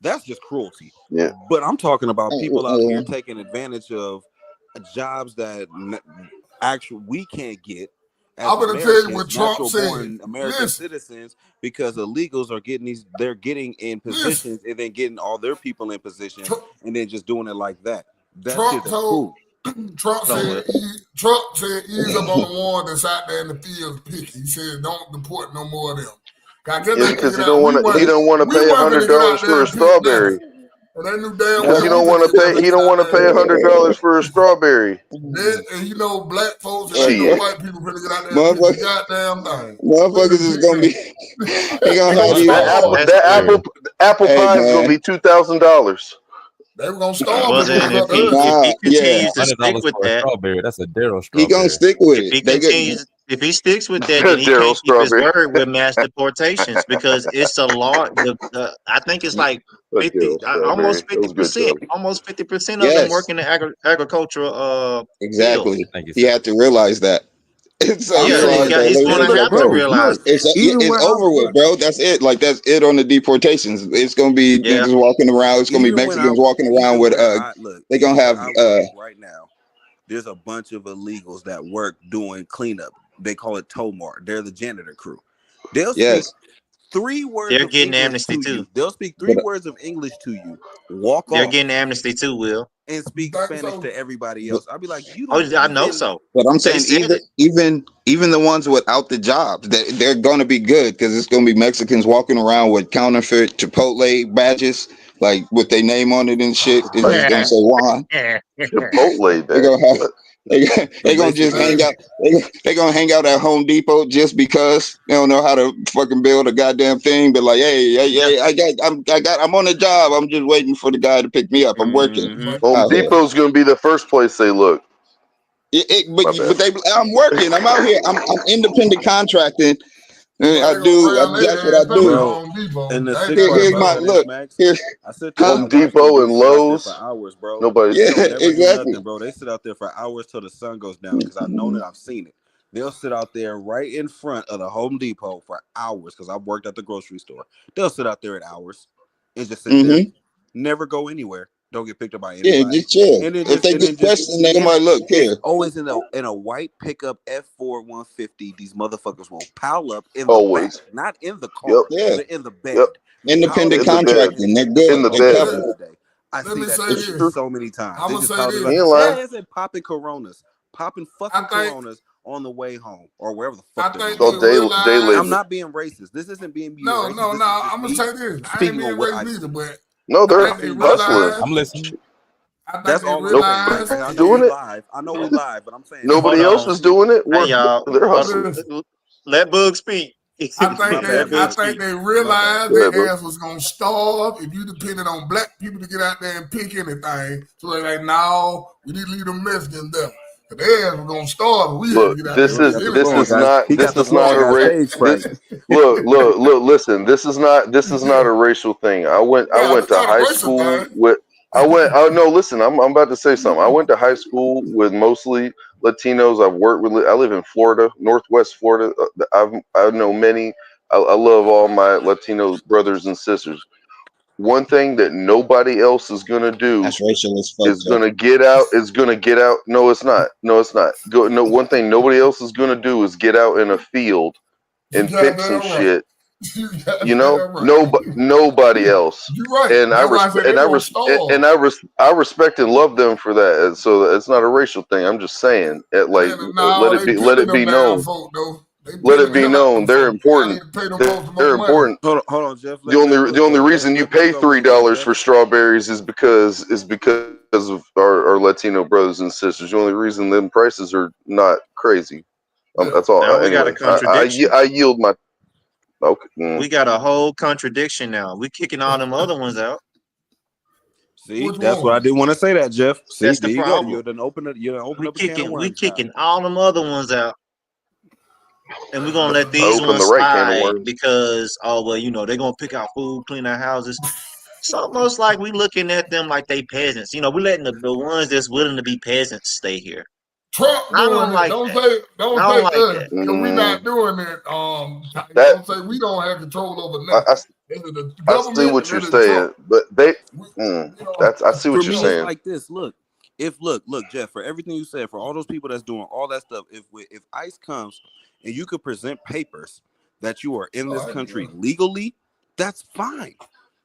That's just cruelty. Yeah. But I'm talking about people out here taking advantage of jobs that actually we can't get as I'm gonna tell you Americans, what Trump natural said. born American Listen, citizens, because illegals are getting in listen. positions and then getting all their people in positions and then just doing it like that. That shit Trump is told. cruel. Trump Somewhat. said ease up on the one that's out there in the fields picking. He said don't deport no more of them. I guess Yeah, they because figured he out don't want to we pay weren't gonna get $100 out there for a and pick nothing. strawberry. And they knew damn Because well we wasn't he get don't out want to there pay and pick nothing. $100 for a strawberry. And you know, black folks, it ain't no Shit. white people finna get out there and pick the goddamn thing. Motherfuckers is gonna be. He gonna have these. That apple pie is gonna be $2,000. They were gonna starve Well, them then fools up if there. he continues to stick $100 with for a that, strawberry. That's a Daryl He gonna strawberry. stick with if it. he continues, if he sticks with that, then he Daryl can't keep his Strawberry. word with mass deportations because it's a law. I think it's like Daryl Strawberry. almost That was good, Charlie. almost 50% of them work Yes, in the agricultural field. exactly. Thank you, He sir. had to realize that. So I'm he Yeah, realized saying, that he's later going and in to look, have to bro, September. realize look, that. even It's where I'm over with, bro. That's it. Like that's it on the deportations. It's gonna be Yeah, niggas walking around. It's gonna be Mexicans walking around with They gonna even have where I work right now, there's a bunch of illegals that work doing cleanup. They call it tow mart. They're the janitor crew. They'll speak yes, 3 words they're of getting English amnesty to too. you. They'll speak 3 but words of English to you, walk They're off, getting amnesty too, Will. and You speak think Spanish so? to everybody but, else. I'll be like, you Oh, don't I know even. so. but I'm They saying said it. even the ones without the jobs, they're gonna be good because it's gonna be Mexicans walking around with counterfeit Chipotle badges, like with their name on it and shit. It's just gonna say Juan. Chipotle They badge. gonna have What? So they gonna just hang basically, out. They gonna hang out at Home Depot just because they don't know how to fucking build a goddamn thing. But like, Yeah. hey, I'm on a job. I'm just waiting for the guy to pick me up. I'm working Mm-hmm. Home out here. Depot's gonna be the first place they look. My bad. I'm working. I'm out here. I'm independent contracting. But I they gonna do. round That's what their I ass up at do. bro, Home Depot. and the They ain't sick that part much Here's about my that better. is, look. Max, Here's I sit there and huh? I Home watch them Depot and dudes sit out there for Lowe's. hours, bro. Nobody's. They Yeah, don't never do exactly. nothing, bro. They sit out there for hours till the sun goes down because I've known it, I've seen it. They'll sit out there right in front of the Home Depot for hours because I've worked at the grocery store. They'll sit out there at hours and just sit there, Mm-hmm. never go anywhere. Don't get picked up by Yeah, anybody. just chill. And then If they get questioned, they might look here. Always in a white pickup F4 150. These motherfuckers will pile up in the Always. back, not in the car. Yeah. They're in the bed. Yep. Independent In the bed. contracting. They're good. In the They're bed. covered. I Let see me that say shit this. so many times. I'm They gonna just say piled this. up. He ain't lying. Yeah, it's popping Coronas, popping fucking I think Coronas on the way home or wherever the I fuck they're think going. they Day realize. labor. I'm not being racist. This isn't being No, racist. no, This no. is just I'm gonna me say this. I ain't speaking being on what I racist see. either, but No, I they're think they hustling. realize. I'm listening. I think That's they all I'm saying. realize. And I Nobody's know we doing it. live. I know we live, but I'm saying Nobody else is doing it. Hey y'all, They're hustling. let Bug speak. I think my bad, Bug. they My bad. realized Go ahead, their bro. ass was gonna starve if you depended on black people to get out there and pick anything. So they're like, no, we need to leave them Mexicans there. But their ass was gonna starve if we had to Look, get out there and pick anything. this is not a listen, this is not a racial thing. I went It's to not a high racial school thing. with no, listen, I'm about to say something. I went to high school with mostly Latinos. I live in Florida, Northwest Florida. I know many. I love all my Latino brothers and sisters. One thing that nobody else is gonna do That's racial as fuck, is gonna get out. Is gonna get out. No, it's not. No, it's not. No, one thing nobody else is gonna do is get out in a field You and pick some goddamn right. shit. You You know, goddamn right. nobody else. You're right. And That's why I said they're gonna starve. I respect and love them for that. And so it's not a racial thing. I'm just saying, No, they let picking it them be down known. folk though. They Let picking it the be hell out known. them They're folk. I need important. to pay them folks They're more money. important. Hold on, Jeff. The only reason you pay $3 for strawberries is because of our Latino brothers and sisters. The only reason them prices are not crazy. That's all. Now we got a Anyway, contradiction. I yield my. Okay. We got a whole contradiction now. We kicking all them other ones out. See, that's what I didn't want to say that, Jeff. See, That's the there you go. problem. You done open up a can of We worms. kicking all them other ones out. And we're gonna let these open ones the right can of slide worms. because they're gonna pick out food, clean our houses. It's almost like we looking at them like they peasants. We're letting the ones that's willing to be peasants stay here. Trump I doing don't it. like Don't that. say I don't like us. that. We not doing it. Don't say we don't have control over nothing. The I see government what and you're then saying, Trump. but I see what For you're me, saying. it's like this. Look, Jeff, for everything you said, for all those people that's doing all that stuff, if ICE comes and you could present papers that you are in this country legally, that's fine.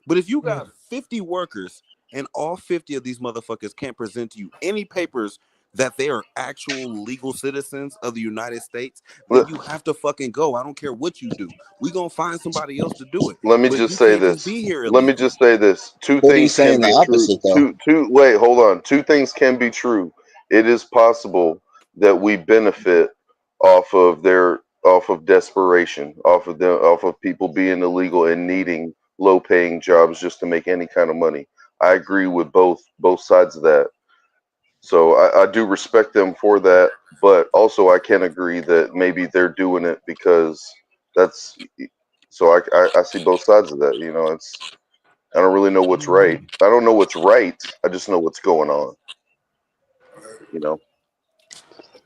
But if you got 50 workers and all 50 of these motherfuckers can't present to you any papers that they are actual legal citizens of the United States, then you have to fucking go. I don't care what you do. We gonna find somebody else to do it. Let me But just you say can't this. just be here Let me illegally. just say this. Two But he's things can saying the be true. opposite, though. Wait, hold on. Two things can be true. It is possible that we benefit off of desperation, off of people being illegal and needing low paying jobs just to make any kind of money. I agree with both sides of that. So I do respect them for that, but also I can agree that maybe they're doing it because that's. So I see both sides of that. I don't really know what's right. I don't know what's right. I just know what's going on.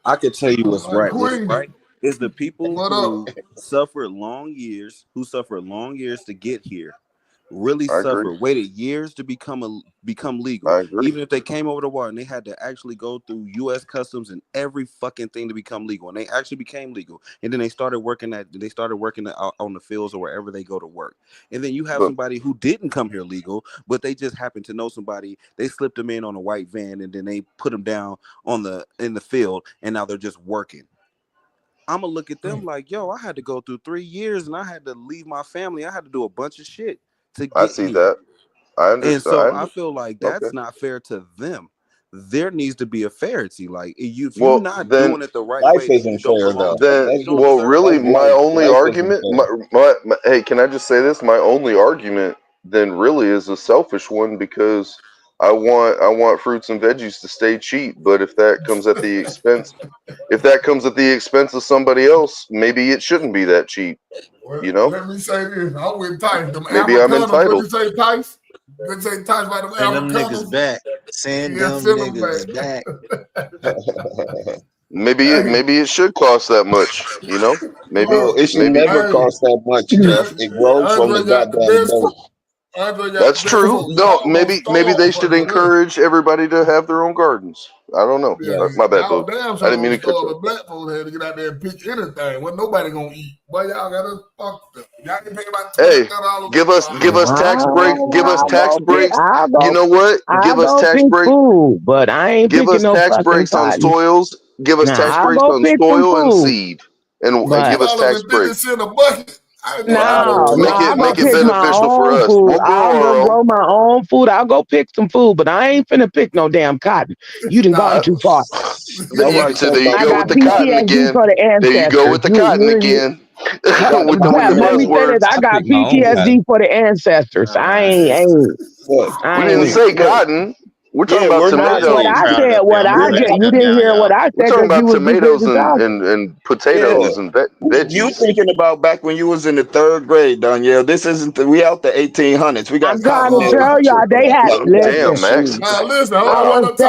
I could tell you what's right. What's Queen. right is the people What who up? suffered long years to get here, really I agree. suffered, waited years to become legal. I agree. Even if they came over the water and they had to actually go through U.S. customs and every fucking thing to become legal, and they actually became legal, and then they started working on the fields or wherever they go to work. And then you have somebody who didn't come here legal, but they just happened to know somebody. They slipped them in on a white van, and then they put them down in the field, and now they're just working. I'm gonna look at them like, yo, I had to go through 3 years, and I had to leave my family. I had to do a bunch of shit to I get see here. that. I And understand. so I feel like that's Okay. not fair to them. There needs to be a fairity. Like if you're Well, not then doing it the right Life way, then you isn't don't fair, belong. though. then You don't well, deserve really, it. That's my life. only Life isn't argument. fair. Hey, can I just say this? My only argument then really is a selfish one because I want fruits and veggies to stay cheap. But if that comes at the expense of somebody else, maybe it shouldn't be that cheap. Well, let me say this. I'm with Tice. Them Maybe I'm Afrikaners, what you entitled. say, Tice? What you say, Tice, about them Send them niggas Afrikaners? back. Send Yeah, them send them niggas back. Maybe it should cost that much. No, Look, it should maybe never hey, cost that much, Jeff. It grows from Andre the got the goddamn best. dirt. That's true. No, maybe they should encourage everybody to have their own gardens. I don't know. Yeah, My bad, y'all though. damn I sure didn't mean to gonna cut starve you. the black folks had to get out there and pick anything. What nobody gonna eat. Boy, y'all gotta fuck them. Y'all can pay about Hey, $20. give us tax break. Give us tax breaks. I'll You know what? Give us go tax pick break. food, but I ain't Give picking us no tax fucking breaks on cotton. soils. Give us Now tax I'll breaks go on pick some soil and food, seed, and but give us tax breaks. $2.50 a bucket. I know no, I'll go Make it pick my beneficial for own us. food. We'll grow I'll go our own. grow my own food. I'll go pick some food, but I ain't finna pick no damn cotton. You done gone too far. There you I go with got the cotton PTSD again. for the There you go ancestors. with the cotton again. with the Let me finish. buzzwords. I got PTSD for the ancestors. I We didn't ain't. say cotton. We're talking about What tomatoes. I said, you didn't hear what I We're said talking because you about was too tomatoes busy talking. and Yeah. potatoes and You veggies. thinking about back when you was in the 3rd grade, Danielle. This isn't we out the 1800s. We got I'm trying to cotton tell y'all manufactured. they had Like Damn, listen. Max. Now listen, hold I on, was hold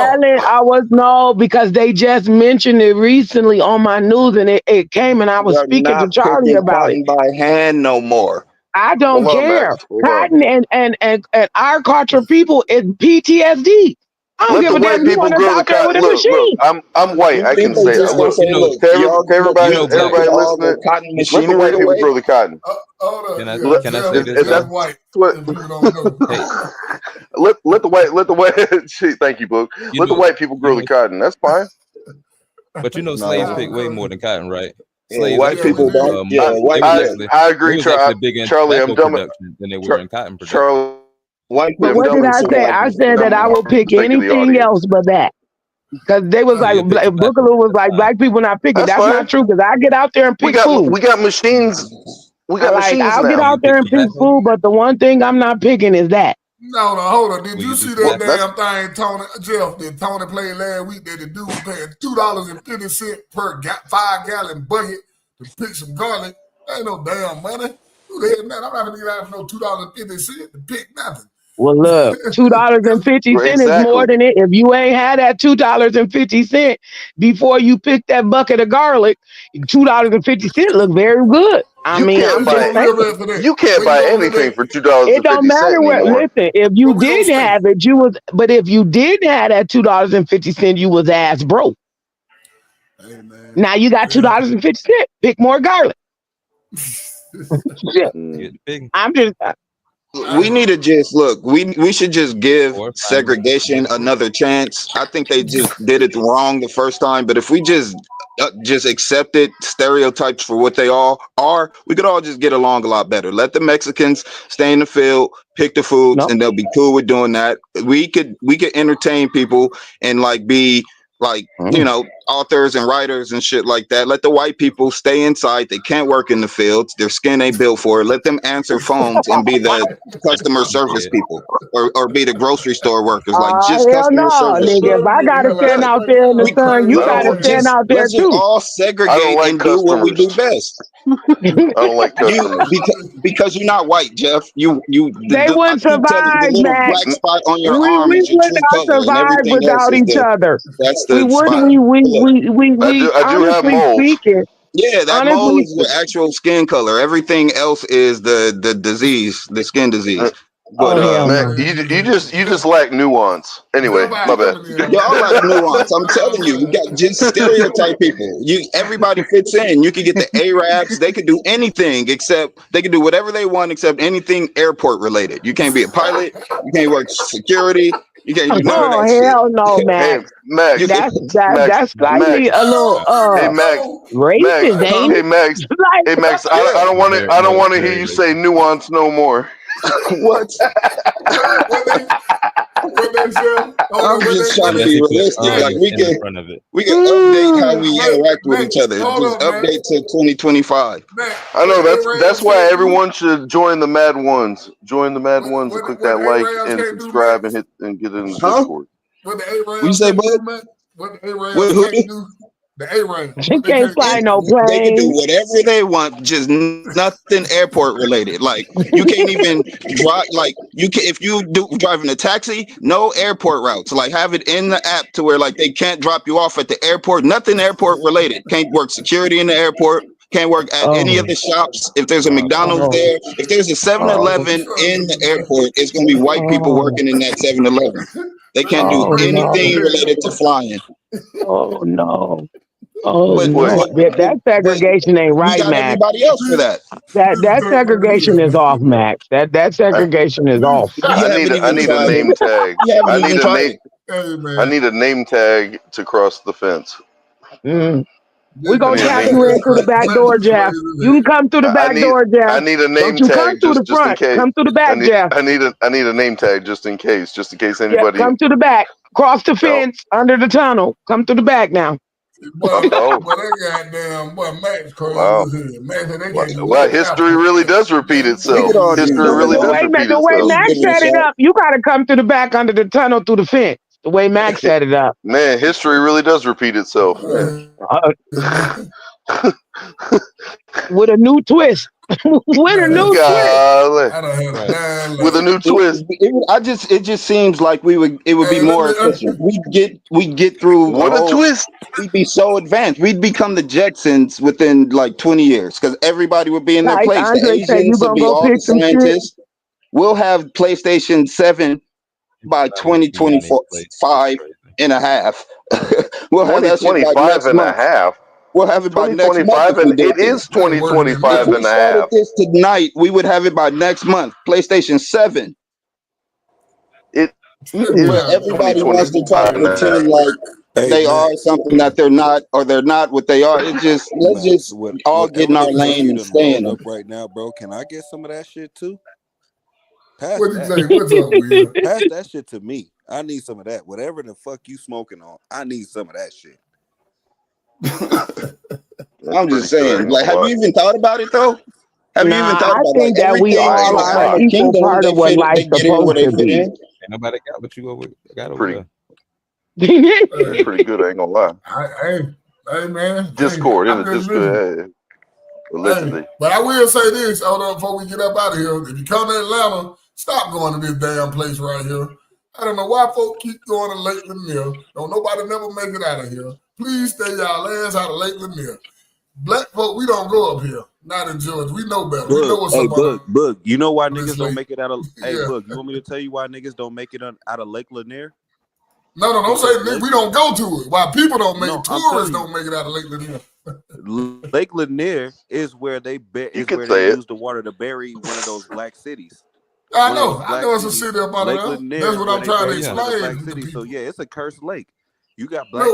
on. no, because they just mentioned it recently on my news and it came and I was They're speaking to not Charlie picking about it. cotton by hand no more. I don't Hold on, care. Max. Hold on. Cotton and our culture people is PTSD. I don't Let give the a damn. white You people want us grow the out there with cotton. a Look. machine? I'm white. You I think can they say just gonna look say, look, y'all for taking everybody all the listening. cotton Let the machinery white people away? grow the cotton. Hold Can on, I yeah, can I Jeff, say this, If y'all? Jeff that's White, what if people don't know. Hey, let the white shit, thank you, Book. Let the white people grow the cotton. That's fine. but slaves No. pick way more than cotton, right? Yeah, Slaves white actually people don't. Yeah, they white. was Yeah, actually I they agree, was actually bigger in Charlie. I'm tobacco dumb. production than they were in cotton production. Charlie, white But I'm what people did dumb I as say? fuck. I said that I I'm will for the pick sake of the anything audience. else but that. Because they was So like, you'll pick tobacco Boogaloo was instead of like, cotton. black people not picking. That's That's fine. not true. Because I get out there and pick food. We got machines. We got machines I'll get now. Will you out pick there and pick tobacco? food, but the one thing I'm not picking is that. No, hold on. Did Will you you do see that tobacco? damn thing, Tony Jeff? That Tony played last week? That the dude was paying $2.50 per 5-gallon bucket to pick some garlic. That ain't no damn money. Who the hell, man? I'm not gonna get out for no $2.50 to pick nothing. Well, look, $2.50 is more Exactly. than it. If you ain't had that $2.50 before you pick that bucket of garlic, $2.50 look very good. I You mean, can't I'm Where you just buy gonna saying. live at for that? you can't Where you buy gonna live anything at? for $2 It and don't 50 cents matter where. anymore. Listen, if Where you we gonna didn't stay? have it, you was. But if you didn't have that $2.50, you was ass broke. Hey man. Now you got $2.50. Pick more garlic. Shit. Get big I'm just. we need to just look. We should just give or find a segregation another chance. I think they just did it wrong the first time. But if we just accepted stereotypes for what they all are, we could all just get along a lot better. Let the Mexicans stay in the field, pick the foods, No. and they'll be cool with doing that. We could entertain people and be authors and writers and shit like that. Let the white people stay inside. They can't work in the fields. Their skin ain't built for it. Let them answer phones and be the customer service people or be the grocery store workers. Like just Hell customer no, service. nigga. If I gotta stand out there in the sun, you gotta stand out there Let's just too. all I don't segregate like and do what we do customers. best. I don't like customers. Because you're not white, Jeff. They I wouldn't keep telling you the survive, little Max. black spot on your We arm is your would true not color, and survive everything else without is each other. the spot. Look, We I do have honestly moles. speaking, yeah, that mole honestly, is your actual skin color. Everything else is the disease, the skin disease. But oh hell Mac, no. you just lack nuance. Anyway, my bad. y'all like nuance. I'm telling you, you got just stereotype people. Everybody fits in. You can get the Arabs. They could do anything except they can do whatever they want except anything airport related. You can't be a pilot. You can't work security. You can't do none of Oh that shit. hell no, Hey, Max. Max, That's slightly a Max. little Hey, Max, racist, ain't Hey, it? Max. Like Hey, Max. Yeah. I don't want to hear you say nuance no more. What? What they say? I'm just trying to unless be he put realistic. Like in the front of it. we can update how we Max, interact with Max, each other. hold Just on, Max. update to 2025. Max, I what know the that's Arabs why can't do? everyone should join the Mad Ones. Join the Mad Ones and click What that the like Arabs and can't do, subscribe Max? and get in the Huh? Discord. What the What you Arabs say, can't do, bud? Max? What the Arabs Who? can't do? The Arabs. She What they can't can't do? fly no They can do plane. whatever they want, just nothing airport related. Like you can't even drive. Like you can if you do driving a taxi, no airport routes. Like have it in the app to where like they can't drop you off at the airport. Nothing airport related. Can't work security in the airport. Can't work at any of the shops. If there's a McDonald's there, if there's a 7-Eleven in the airport, it's going to be white people working in that 7-Eleven. They can't do anything related to flying. Oh no. Oh But no. That segregation ain't we right, got Max. everybody else for that. That segregation is off, Max. That segregation is off. I need a name tag. I need a name. I need a name tag to cross the fence. We're gonna tap you in through the back door, Jeff. You can come through the back door, Jeff. I need a name Don't you come tag through the just in front. case. Come through the back, Jeff. I need a name tag just in case anybody. Yeah, come to the back. Cross the fence under the tunnel. Come to the back now. But they goddamn, Max crazy as hell. Max, they can't do Well, history really does repeat itself. History really does repeat The way itself. Max set it up, you gotta come to the back under the tunnel through the fence. The way Max set it up. Man, history really does repeat itself, man. With a new twist. With a new twist. With a new twist. It just seems like it would be more efficient. We'd get through. What a twist. We'd be so advanced. We'd become the Jetsons within like 20 years because everybody would be in their place. The Asians would be all the scientists. We'll have PlayStation 7 by 2025 and a half. We'll have that shit by next month. We'll have it by next month. It is 2025 and a half. If we started this tonight, we would have it by next month. PlayStation 7. Everybody wants to try to pretend like they are something that they're not, or they're not what they are. Let's just all get in our lane and stay in them. Right now, bro. Can I get some of that shit too? Pass What'd you say? What's up, Will? Pass that shit to me. I need some of that. Whatever the fuck you smoking on, I need some of that shit. I'm just saying. Like, have you even thought about it though? Have you even thought about think that we all are an equal part of what life's supposed to be. Ain't nobody got what you got over there. Pretty good, I ain't gonna lie. Hey man. Discord, in the Discord. Allegedly. But I will say this, hold on, before we get up out of here. If you come to Atlanta, stop going to this damn place right here. I don't know why folks keep going to Lake Lanier. Don't nobody never make it out of here. Please stay y'all ass out of Lake Lanier. Black folk, we don't go up here. Not in Georgia. We know better. We know what's up. Boog, you know why niggas don't make it out of Boog, you want me to tell you why niggas don't make it out of Lake Lanier? No, don't say we don't go to it. Why people don't make it, tourists don't make it out of Lake Lanier. Lake Lanier is where they use the water to bury one of those black cities. I know it's a city up out of there. That's what I'm trying to explain. So yeah, it's a cursed lake. You got black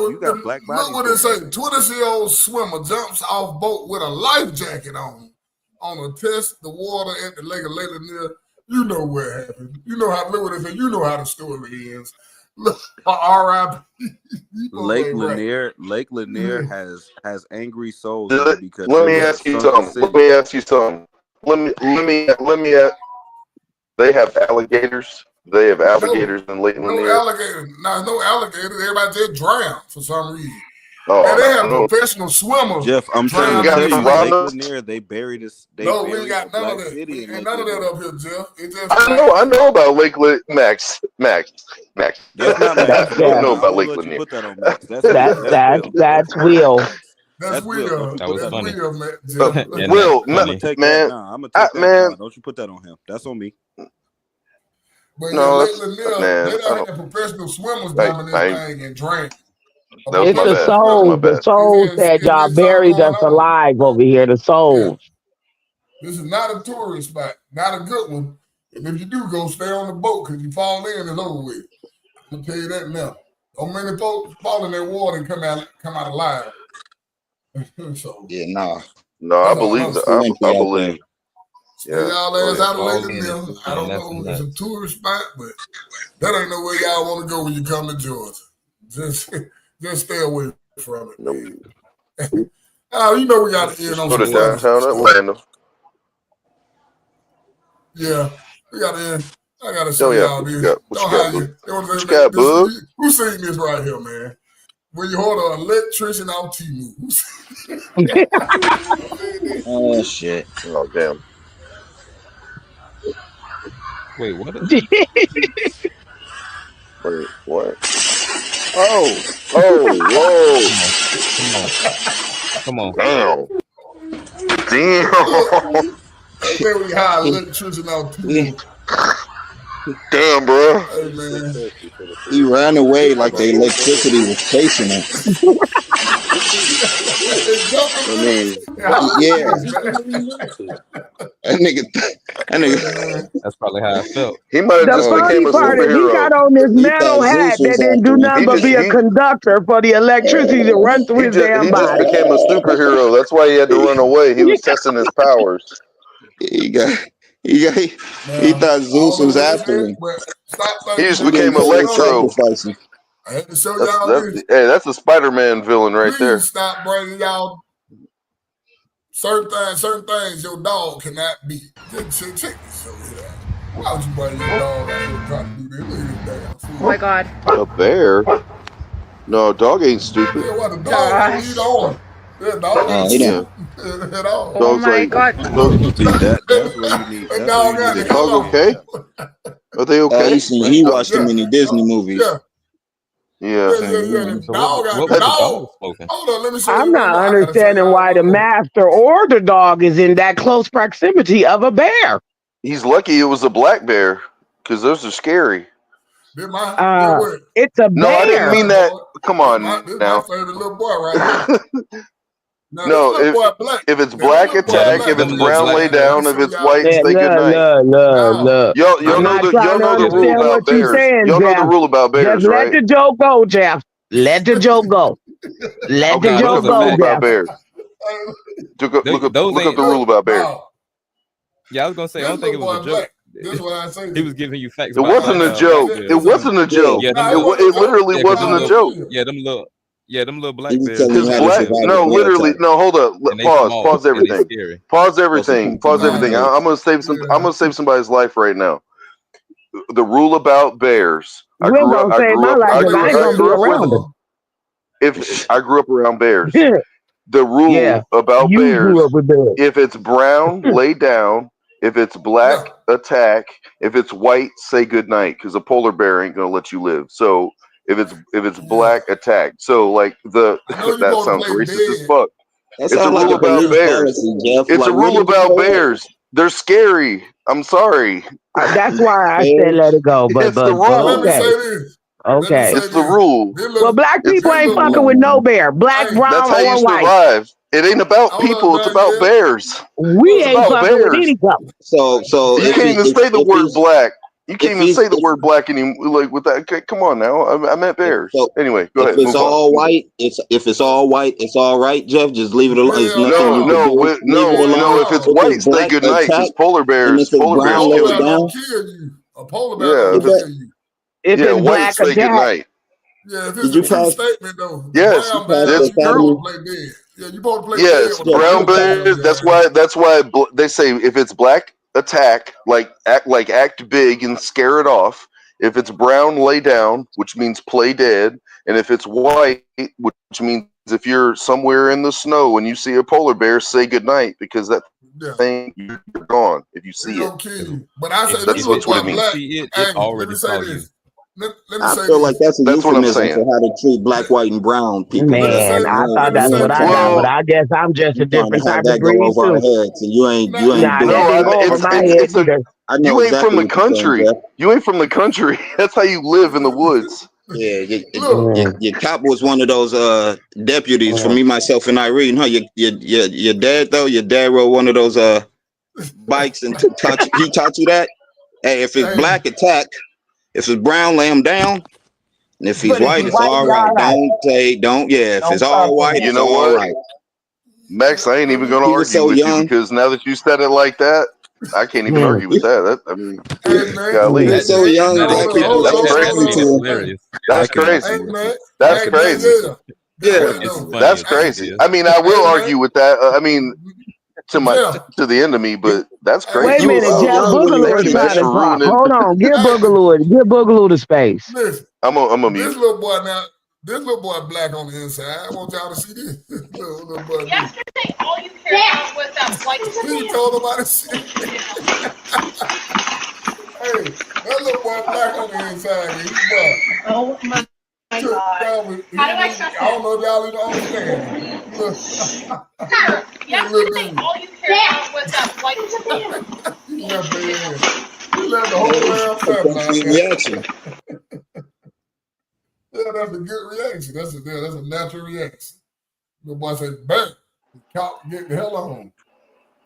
bodies. Look what it say. 20-year-old swimmer jumps off boat with a life jacket on a test the water at the lake of Lake Lanier. You know what happened. You know how you know how the story ends. Look, R.I.P. Lake Lanier has angry souls because let me ask you something. Let me ask. They have alligators. They have alligators in Lake Lanier. No alligators. Everybody just drowned for some reason. Oh, and they have professional swimmers. Jeff, I'm trying to tell you, Lake Lanier, they buried us. We ain't got none of that. We ain't none of that up here, Jeff. It's just I know about Lake Lanier. Max. That's not Max. I know about Lake Lanier. Put that on Max. That's Will. That's Will. That was funny. Will, I'm gonna take that. I'm gonna take that. Man. Don't you put that on him? That's on me. But no, Lake Lanier, they don't have professional swimmers down in this thing and drink. It's the souls. The souls that y'all buried us alive over here. The souls. Yeah. This is not a tourist spot. Not a good one. And if you do go, stay on the boat because you fall in, it's over with. I'm gonna tell you that now. Don't many folks fall in that water and come out alive. So yeah, nah. No, I believe that. I believe. Yeah, y'all ass out of Lake Lanier. I don't know if it's a tourist spot, but that ain't nowhere y'all want to go when you come to Georgia. Just stay away from it. Nope. You know we got to end on some downtown Atlanta. Yeah, we got to end. I got to show y'all this. What you got, bud? Who seen this right here, man? When you hold an electrician off T-Move. Oh, shit. Oh, damn. Wait, what? Wait, what? Oh, whoa. Come on. Damn. Damn. There we high electrician on TV. Damn, bro. Hey, man. He ran away like the electricity was chasing him. I mean, yeah. That nigga. That's probably how I felt. He might have The just funny became a part is he superhero. got on this He metal thought Zeus hat that was didn't do after him. nothing but be a conductor for the electricity to run through his damn He just body. became a superhero. That's why he had to run away. He was testing his powers. He thought Zeus was after him. Stop He just He didn't became pay his Electro. sacrifices. I had to show y'all this. Hey, that's a Spider-Man villain right there. Please stop bringing y'all certain things your dog cannot beat. Check this over here. Why would you bring your dog out here trying to do this? Look at this damn fool. Oh my God. A bear? No, a dog ain't stupid. Yeah, what the dog will lead on. That dog ain't stupid at all. Oh my God. See, that's where you need. That dog got Is the the dog okay? Are they okay? He watched too many Disney movies. Yeah. The dog got What the was the dog. dog smoking? Hold on, let me show you. I'm not understanding why the master or the dog is in that close proximity of a bear. He's lucky it was a black bear, because those are scary. It's a bear. No, I didn't mean that. Come on This now. my favorite little boy right here. No, if it's black, attack. If it's brown, lay down. If it's white, say good night. Look. Y'all I'm know not the trying to rule understand about what you're bears. saying, Y'all know the Jeff. rule about bears, Just let right? the joke go, Jeff. Let the joke go. Let the Okay, look joke up the go, rule about Jeff. bears. Look up the rule about bears. Yeah, I was gonna say. I don't think it was a joke. This is what I say. He was giving you facts. It wasn't a joke. It wasn't a joke. Yeah, It literally wasn't a joke. Them little black He was bears. telling you how to survive a bear literally, attack. no. Hold up. And they Pause. small, Pause and they everything. scary. Pause everything. Pause Nah, everything. no. I'm gonna save some. I'm gonna save somebody's life right now. The rule about bears. I We're grew up. gonna I save grew my up. life I because I ain't gonna be grew up around with. him. If I grew up around bears, the rule Yeah, about you bears: grew up with bears. if it's brown, lay down. If it's black, attack. If it's white, say good night, because a polar bear ain't gonna let you live. So if it's black, attack. So like that sounds racist as fuck. That It's a sounds like rule a about police bears. policy, Jeff. It's Like, a where rule did you about grow up? bears. They're scary. I'm sorry. That's why I said let it go. But It's the Let me okay. say rule. this. Okay. It's the rule. Well, black people ain't fucking with no bear. Black, That's brown, how you or white. survive. It ain't about people. It's about bears. We It's ain't about fucking with bears. any color. So You if can't even say the if word he's black. You can't if even he's say the word black anymore. Like with that. Okay, come on now. I meant bears. so Anyway, go if ahead. it's Move on. all white, if it's all white, it's all right, Jeff. Just leave it alone. There's nothing you can do. Leave it alone. If it's If white, it's say black, good night. Because attack. And if it's polar bears brown, lay kill it you. down. Kill you. A polar bear Yeah, don't if it's kill you. If yeah, it's white, black say good attack, night. Yeah, if it's Did a you true pass? statement though, the Yes, brown Pass bears, it's you true. supposed to play dead. Yeah, you supposed to play dead Yes, with a brown polar bear. bears. That's why they say if it's black, attack. Act big and scare it off. If it's brown, lay down, which means play dead. And if it's white, which means if you're somewhere in the snow and you see a polar bear, say goodnight because that thing you're gone if you see It's it. gonna kill you. But I say That's this little what it boy means. black. See it Hey, let already me say saw you. this. Let me I say feel this. like that's a That's what I'm euphemism saying. for how to treat black, white, and brown people. man, I thought Let me that's say what this. I got. But Well, I guess I'm just a You trying to different have type of that go breed over our too. heads, and you ain't Nah, doing that no, didn't that. go over my head either. I know you ain't from exactly the what you're saying, country. Jeff. You ain't from the country. That's how you live in the woods. Yeah, Look, your cop was one of those deputies for me, myself, and Irene. Huh? Your dad though. Your dad rode one of those bikes and taught you. He taught you that. Hey, if it's black, attack. If it's brown, lay him down. And if he's But if white, you it's white, all you right. all right. Don't. Yeah, if Don't it's fuck all with white, him. You it's know all what, right. Max? I ain't even gonna He was argue so with you young. because now that you said it like that, I can't even argue with that. I mean, hey man, golly, He was so young. Now Black that people that's so that crazy. scene is sensitive. hilarious. That's I could not hey crazy. see with man, you. That's hey man, crazy. yeah. Yeah, Guess what It's though? funny that's as crazy. is. I mean, I will Hey argue man, with that. I mean, Jeff. to the end of me, but that's Wait crazy. a He was minute, so Wow. Jeff young when he Boogaloo Thank is heard you, it. Max, trying to for talk. ruining. Hold on, give Hey, Boogaloo the space. listen. I'm a This mute. little boy now. This little boy black on the inside. I want y'all to see this. little boy. Yesterday, all you cared about was that white. He told him how to shit. Hey, that little boy black on the inside. He's black. Oh my God. How do I trust I don't know if y'all even understand him. Look, Yesterday, look, all you cared He left their ass. He left the whole damn family out there. Reaction. Yeah, that's a good reaction. That's a natural reaction. The boy said, "Bang!" The cop get the hell on.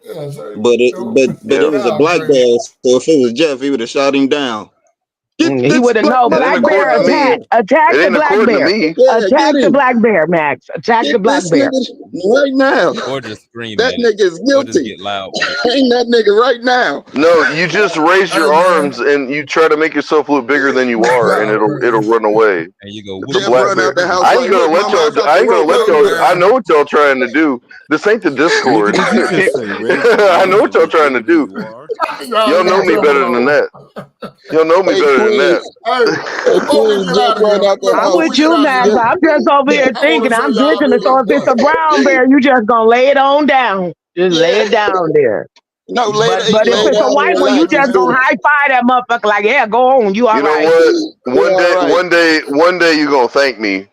Yeah, sir. But it was a black bear. So if it was Jeff, he would have shot him down. He would have known. Black bear attack the black bear. Attack the black bear, Max. Attack the black bear right now. Or just scream. That nigga is Or just guilty. get loud. Ain't that nigga right now? No, you just raise your arms and you try to make yourself look bigger than you are, and it'll run away. And you go. It's a black bear. I ain't gonna let y'all. I ain't gonna let y'all. I know what y'all trying to do. This ain't the Discord. I know what y'all trying to do. Y'all know me better than that. Y'all know me better than that. I'm with you, Max. I'm just over here thinking. I'm drinking it. So if it's a brown bear, you just gonna lay it on down. Just lay it down there. No, but if it's a white one, you just gonna high five that motherfucker like, yeah, go on. You all right. You know what? One day you gonna thank me.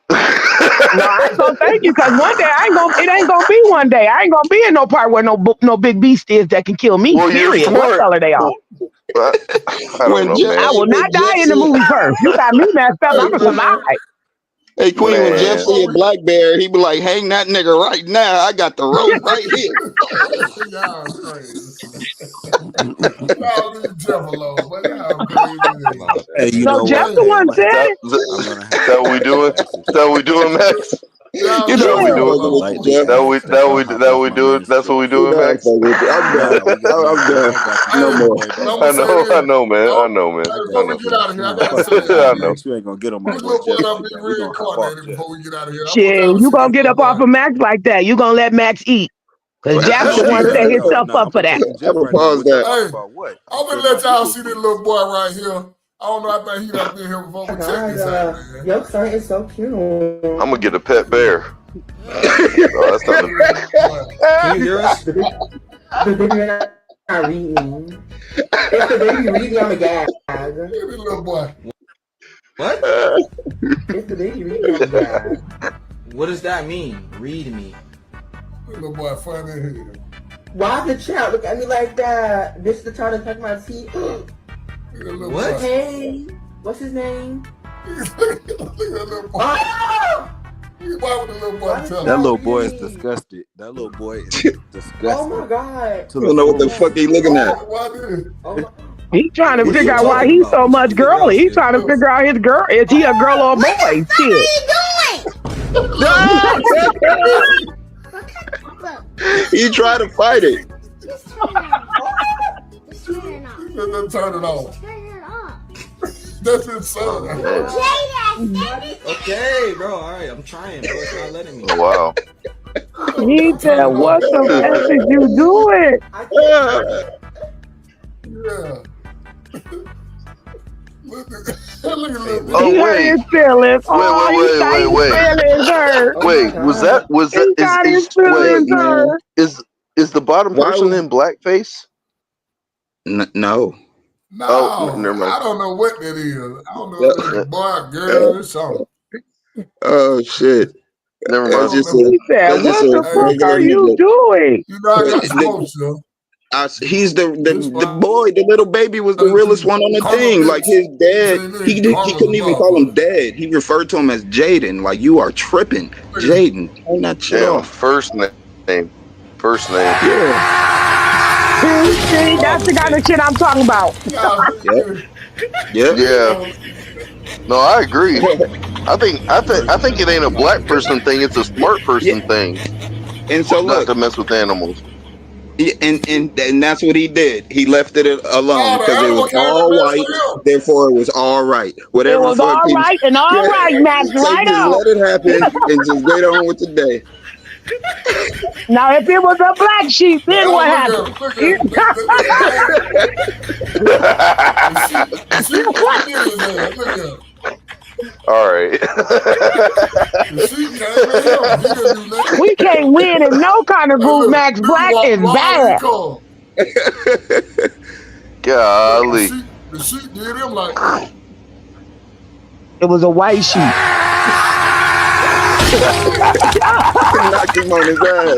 No, I ain't gonna thank you because one day it ain't gonna be one day. I ain't gonna be in no part where no big beast is that can kill me. Well, period. What color they are? I don't know, man. I will not die in the movie first. You got me messed up. I'm gonna survive. Hey, Queen, when Jeff see a black bear, he be like, hang that nigga right now. I got the rope right here. Y'all crazy. Y'all leave Jeff alone, but y'all crazy. Hey, you know Jeff what? the one said it. Is that what we doing? Is that what we doing, Max? You That we do. doing? That we doing? That's what we doing, Max? I'm done. No more. I know, man. I know, man. Before we get out of here, I gotta say, I know. You ain't gonna get on my this boy little boy Jeff. done been reincarnated before we get out of here. Shit, you gonna get up off of Max like that? You gonna let Max eat? Cause Jack's the one set himself up for that. Pause that. Hey, I'm gonna let y'all see this little boy right here. I don't know. I think he done been here before. But check this out, man. Your son is so cute. I'm gonna get a pet bear. Oh, that's not Can you hear us? The baby not reading. If the baby reading, I'm a gag. This little boy. What? If the baby reading, I'm a gag. What does that mean? Read me. This little boy funny as hell. Why the child look at me like that? This is the child that touched my teeth. What? Hey, what's his name? That little boy is disgusted. That little boy is disgusted. Oh my god! I don't know what the fuck he looking at. He trying to figure out why he's so much girly. He's trying to figure out his girl. Is he a girl or a boy? Shit. He tried to fight it. Turn it off. That's his son. Okay, bro. All right, I'm trying, bro. It's not letting me. Oh, wow. He said, "What the F is you doing?" Yeah. Oh wait. His feelings. Wait, was that is the bottom person in blackface? No. No, oh, never mind. I don't know what that is. I don't know if it's a boy, girl, or something. Oh shit. Never mind. He said, "What the fuck are you doing?" You know, I got smoke, so. He's the boy, the little baby was the realest one on the thing. Like his dad, he couldn't even call him dad. He referred to him as Jaden. Like, you are tripping, Jaden. Turn that shit off. First name. Yeah. See, that's the kind of shit I'm talking about. Yeah. No, I agree. I think it ain't a black person thing. It's a smart person thing. And so not to mess with animals. And that's what he did. He left it alone because it was all white. Therefore, it was all right. Whatever. It was all right and all right, Max. Right just up. let it happen and just get on with the day. Now, if it was a black sheep, then what happened? All right. We can't win in no kind of group, Max. Black is bad. Golly. The sheep did him like. It was a white sheep. Knocked him on his ass.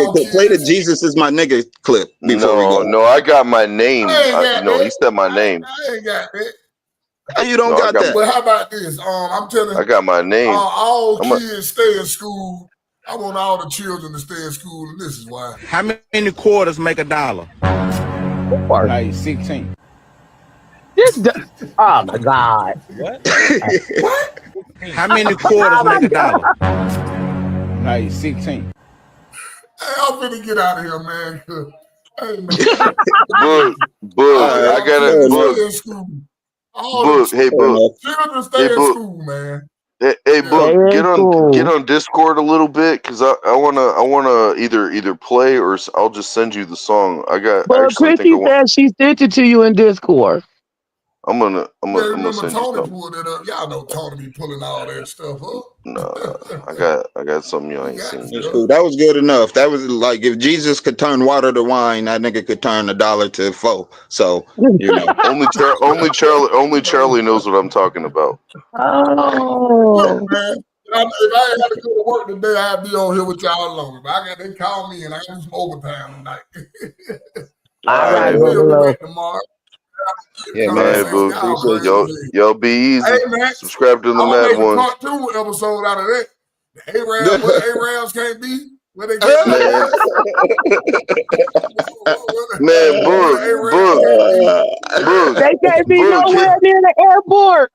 nigga clip. Play the Jesus is my nigga clip before we go. No, I got my name. He said my name. I ain't got that. How you don't got that? But how about this? I'm telling. I got my name. All kids stay in school. I want all the children to stay in school, and this is why. How many quarters make $1? Like 16. Oh my God. What? What? How many quarters make $1? Like 16. Hey, I'm finna get out of here, man. Book, I got it. Book, hey, Book. Children stay in school, man. Hey, Book, get on Discord a little bit, cause I wanna either play or I'll just send you the song. But Chrissy said she sent it to you in Discord. I'm gonna Remember send you Tony something. pulled it up. Y'all know Tony be pulling all that stuff up. No, I got something y'all ain't seen. That's cool. That was good enough. That was like if Jesus could turn water to wine, that nigga could turn $1 to $4. So you know, only Charlie knows what I'm talking about. Oh man. If I ain't had to go to work today, I'd be on here with y'all longer. But they call me and I got some overtime tonight. All right, we'll be Bubba. back tomorrow. Yeah, man. Y'all be easy. Hey, man, subscribe to the Mad Ones. Part 2 episode out of that. Arabs can't be. Where they get Man, Book. They can't be nowhere near the airport.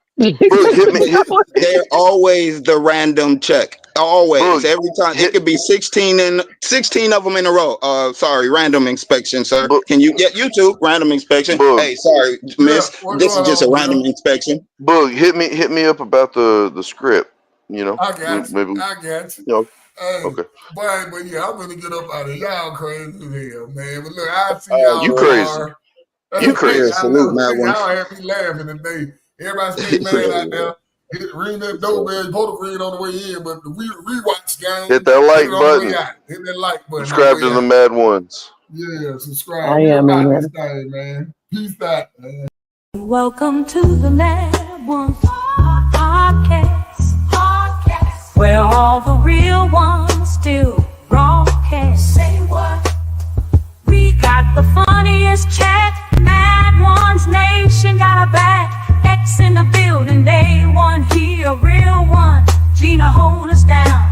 They're always the random check. Always, every time. It could be 16 of them in a row. Sorry, random inspection, sir. Can you get YouTube random inspection? Hey, sorry, miss. This is just a random inspection. Book, hit me up about the script. You know, I got you. Hey, okay. But yeah, I'm gonna get up out of here. Y'all crazy as hell, man. But look, I'll see y'all you crazy. tomorrow. You crazy. Salute, Mad Ones. Y'all had me laughing today. Everybody stay mad out there. Ring that doorbell. You supposed to ring on the way in, but the rewatch game. Hit that like button. Hit that like button. Subscribe to the Mad Ones. Yeah, subscribe. I am in this thing, man. Peace out, man. Welcome to the Mad Ones podcast, where all the real ones still broadcast. Say what? We got the funniest chat. Mad Ones Nation got our back. X in the building, they one here, real one. Gina, hold us down.